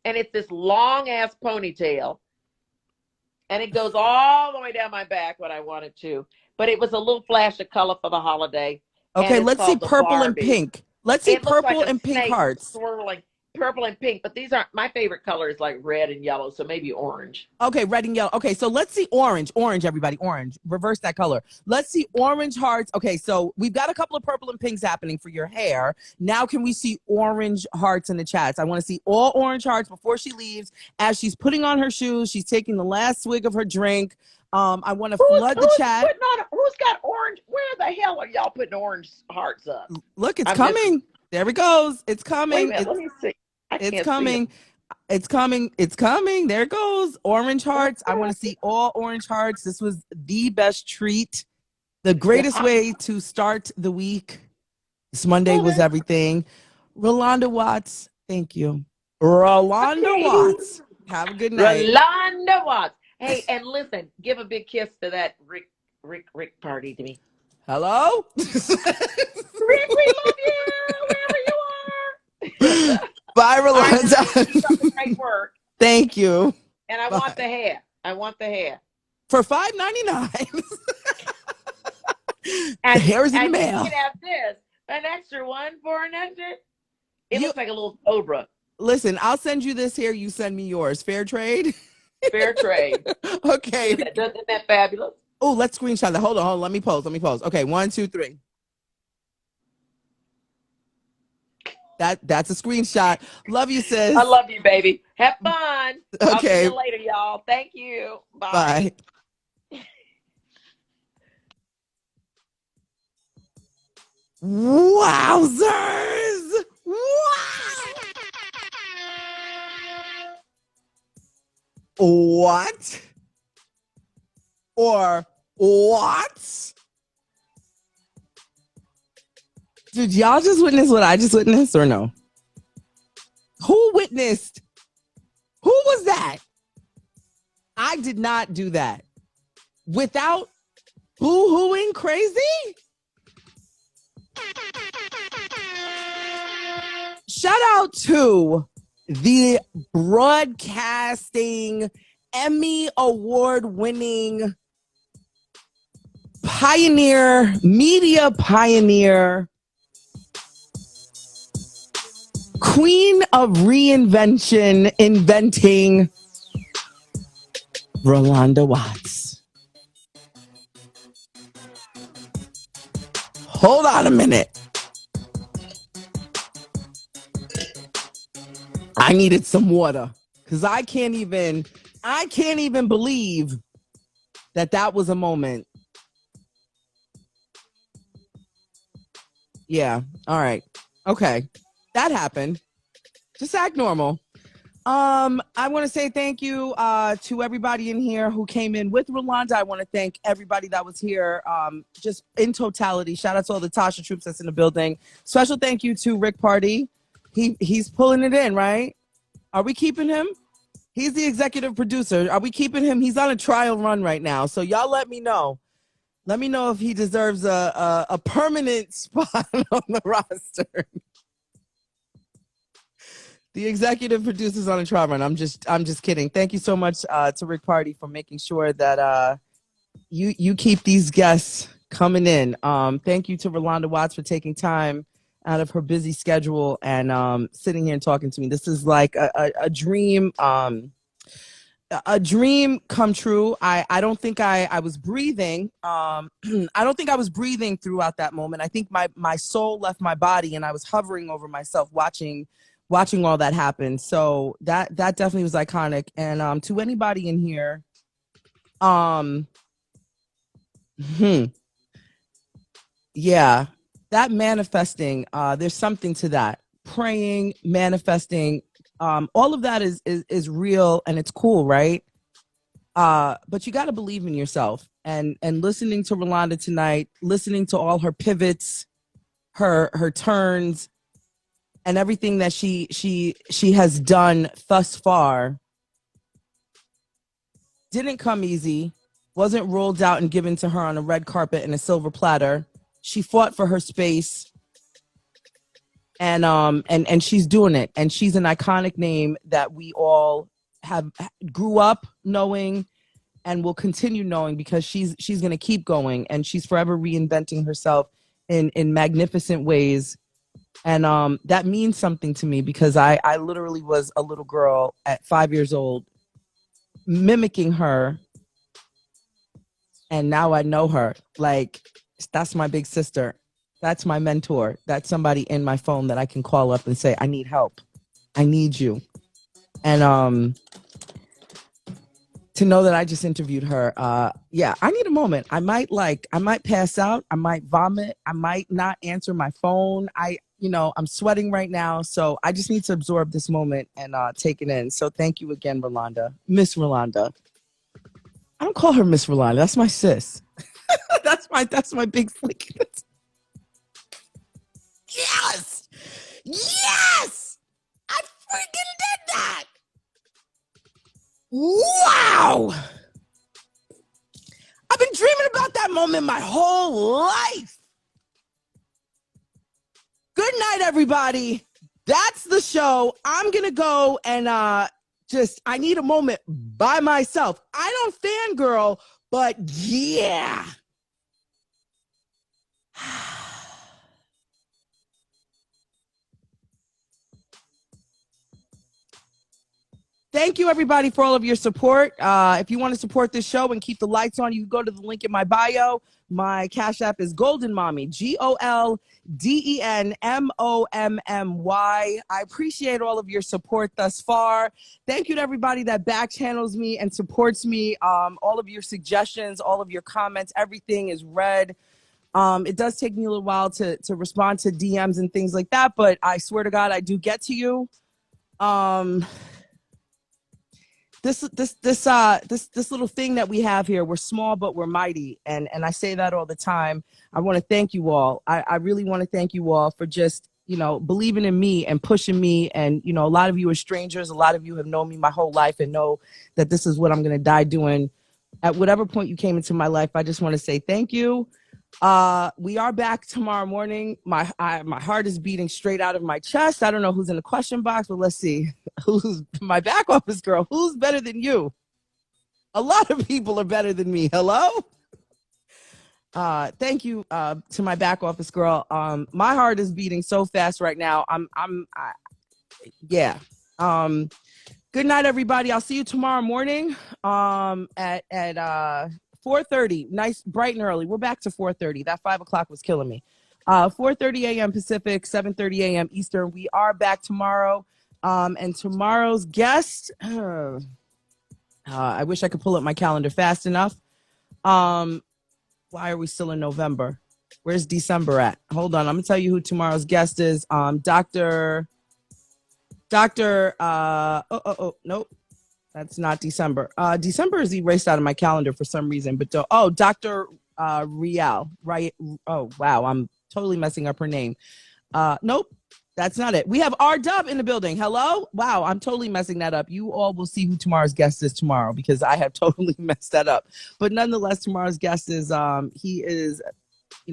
and it's this long-ass ponytail, and it goes all the way down my back when I wanted to. But it was a little flash of color for the holiday. Okay, let's see purple and pink. Let's see purple and pink hearts. Swirling. purple and pink, but these aren't my favorite color is like red and yellow, so maybe orange. Okay, red and yellow. Okay, so let's see orange. Orange, everybody. Orange. Reverse that color. Let's see orange hearts. Okay, so we've got a couple of purple and pinks happening for your hair. Now can we see orange hearts in the chats? I want to see all orange hearts before she leaves. As she's putting on her shoes, she's taking the last swig of her drink. I want to flood the chat. Who's got orange? Where the hell are y'all putting orange hearts up? Look, it's coming. There it goes. It's coming. Wait a minute, let me see. It's coming. It's coming. It's coming. There it goes. Orange hearts. I want to see all orange hearts. This was the best treat. The greatest way to start the week. This Monday was everything. Rolonda Watts. Thank you. Rolonda Watts. Have a good night. Rolonda Watts. Hey, and listen, give a big kiss to that Rick party to me. Hello? Rick, we love you wherever you are. Bye, Rolonda. Keep up the great work. Thank you. And I want the hair. I want the hair. For $5.99. And the hair is in the and mail. you can have this. An extra one for an extra. It looks like a little cobra. Listen, I'll send you this here. You send me yours. Fair trade? Fair trade. Okay. Isn't that fabulous? Oh, let's screenshot that. Hold on. Let me pose. Okay, 1, 2, 3. That's a screenshot. Love you, sis. I love you, baby. Have fun. Okay. I'll see you later, y'all. Thank you. Bye. Bye. Wowzers! Wow! What? Or what? Did y'all just witness what I just witnessed or no? Who witnessed? Who was that? I did not do that. Without boo-hooing crazy? Shout out to the broadcasting Emmy award-winning media pioneer, queen of reinvention, inventing Rolonda Watts. Hold on a minute. I needed some water because I can't even believe that was a moment. Yeah. All right. Okay. That happened. Just act normal. I want to say thank you to everybody in here who came in with Rolonda. I want to thank everybody that was here just in totality. Shout out to all the Tasha troops that's in the building. Special thank you to Rick Party. He's pulling it in, right? Are we keeping him? He's the executive producer. Are we keeping him? He's on a trial run right now. So y'all let me know. Let me know if he deserves a permanent spot on the roster. The executive producer's on a trial run. I'm just kidding. Thank you so much to Rick Party for making sure that you keep these guests coming in. Thank you to Rolonda Watts for taking time out of her busy schedule and sitting here and talking to me. This is like a dream, a dream come true. I don't think I was breathing. I don't think I was breathing throughout that moment. I think my soul left my body and I was hovering over myself watching all that happen. So that definitely was iconic. And to anybody in here, yeah, that manifesting, there's something to that. Praying, manifesting, all of that is real and it's cool, right? But you got to believe in yourself. And listening to Rolonda tonight, listening to all her pivots, her turns, and everything that she has done thus far didn't come easy, wasn't rolled out and given to her on a red carpet and a silver platter. She fought for her space, and she's doing it. And she's an iconic name that we all grew up knowing and will continue knowing because she's going to keep going and she's forever reinventing herself in magnificent ways. And that means something to me because I literally was a little girl at 5 years old mimicking her. And now I know her. Like, that's my big sister. That's my mentor. That's somebody in my phone that I can call up and say, I need help. I need you. And to know that I just interviewed her, yeah, I need a moment. I might pass out. I might vomit. I might not answer my phone. I'm sweating right now. So I just need to absorb this moment and take it in. So thank you again, Rolonda. Miss Rolonda. I don't call her Miss Rolonda. That's my sis. that's my big flick. Yes! Yes! I freaking did that! Wow! I've been dreaming about that moment my whole life. Good night, everybody. That's the show. I'm going to go and I need a moment by myself. I don't fangirl, but yeah. Thank you, everybody, for all of your support. If you want to support this show and keep the lights on, you can go to the link in my bio. My Cash App is Golden Mommy, GOLDENMOMMY. I appreciate all of your support thus far. Thank you to everybody that back channels me and supports me. All of your suggestions, all of your comments, everything is read. It does take me a little while to respond to DMs and things like that, but I swear to God, I do get to you. This little thing that we have here, we're small, but we're mighty. And I say that all the time. I want to thank you all. I really want to thank you all for just, believing in me and pushing me. And, a lot of you are strangers. A lot of you have known me my whole life and know that this is what I'm going to die doing. At whatever point you came into my life, I just want to say thank you. We are back tomorrow morning. My heart is beating straight out of my chest. I don't know who's in the question box, but let's see. Who's my back office girl? Who's better than you? A lot of people are better than me. Hello? Thank you to my back office girl. My heart is beating so fast right now. Yeah. Good night, everybody. I'll see you tomorrow morning at 4:30. Nice, bright and early. We're back to 4:30. That 5 o'clock was killing me. 4:30 a.m. Pacific, 7:30 a.m. Eastern. We are back tomorrow. And tomorrow's guest, I wish I could pull up my calendar fast enough. Why are we still in November? Where's December at? Hold on. I'm going to tell you who tomorrow's guest is. Nope. That's not December. December is erased out of my calendar for some reason. But Dr. Rial, right? Oh, wow. I'm totally messing up her name. Nope. That's not it. We have R-Dub in the building. Hello? Wow, I'm totally messing that up. You all will see who tomorrow's guest is tomorrow because I have totally messed that up. But nonetheless, tomorrow's guest is, he is,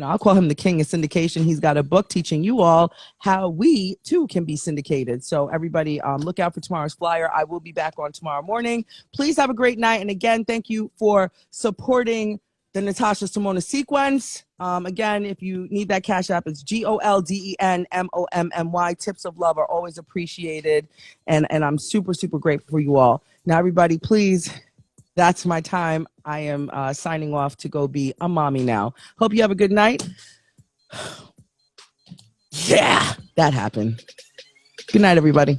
I'll call him the king of syndication. He's got a book teaching you all how we, too, can be syndicated. So everybody, look out for tomorrow's flyer. I will be back on tomorrow morning. Please have a great night. And again, thank you for supporting the Natasha Simona sequence. Again, if you need that Cash App, it's GOLDENMOMMY. Tips of love are always appreciated. And I'm super, super grateful for you all. Now, everybody, please, that's my time. I am signing off to go be a mommy now. Hope you have a good night. Yeah, that happened. Good night, everybody.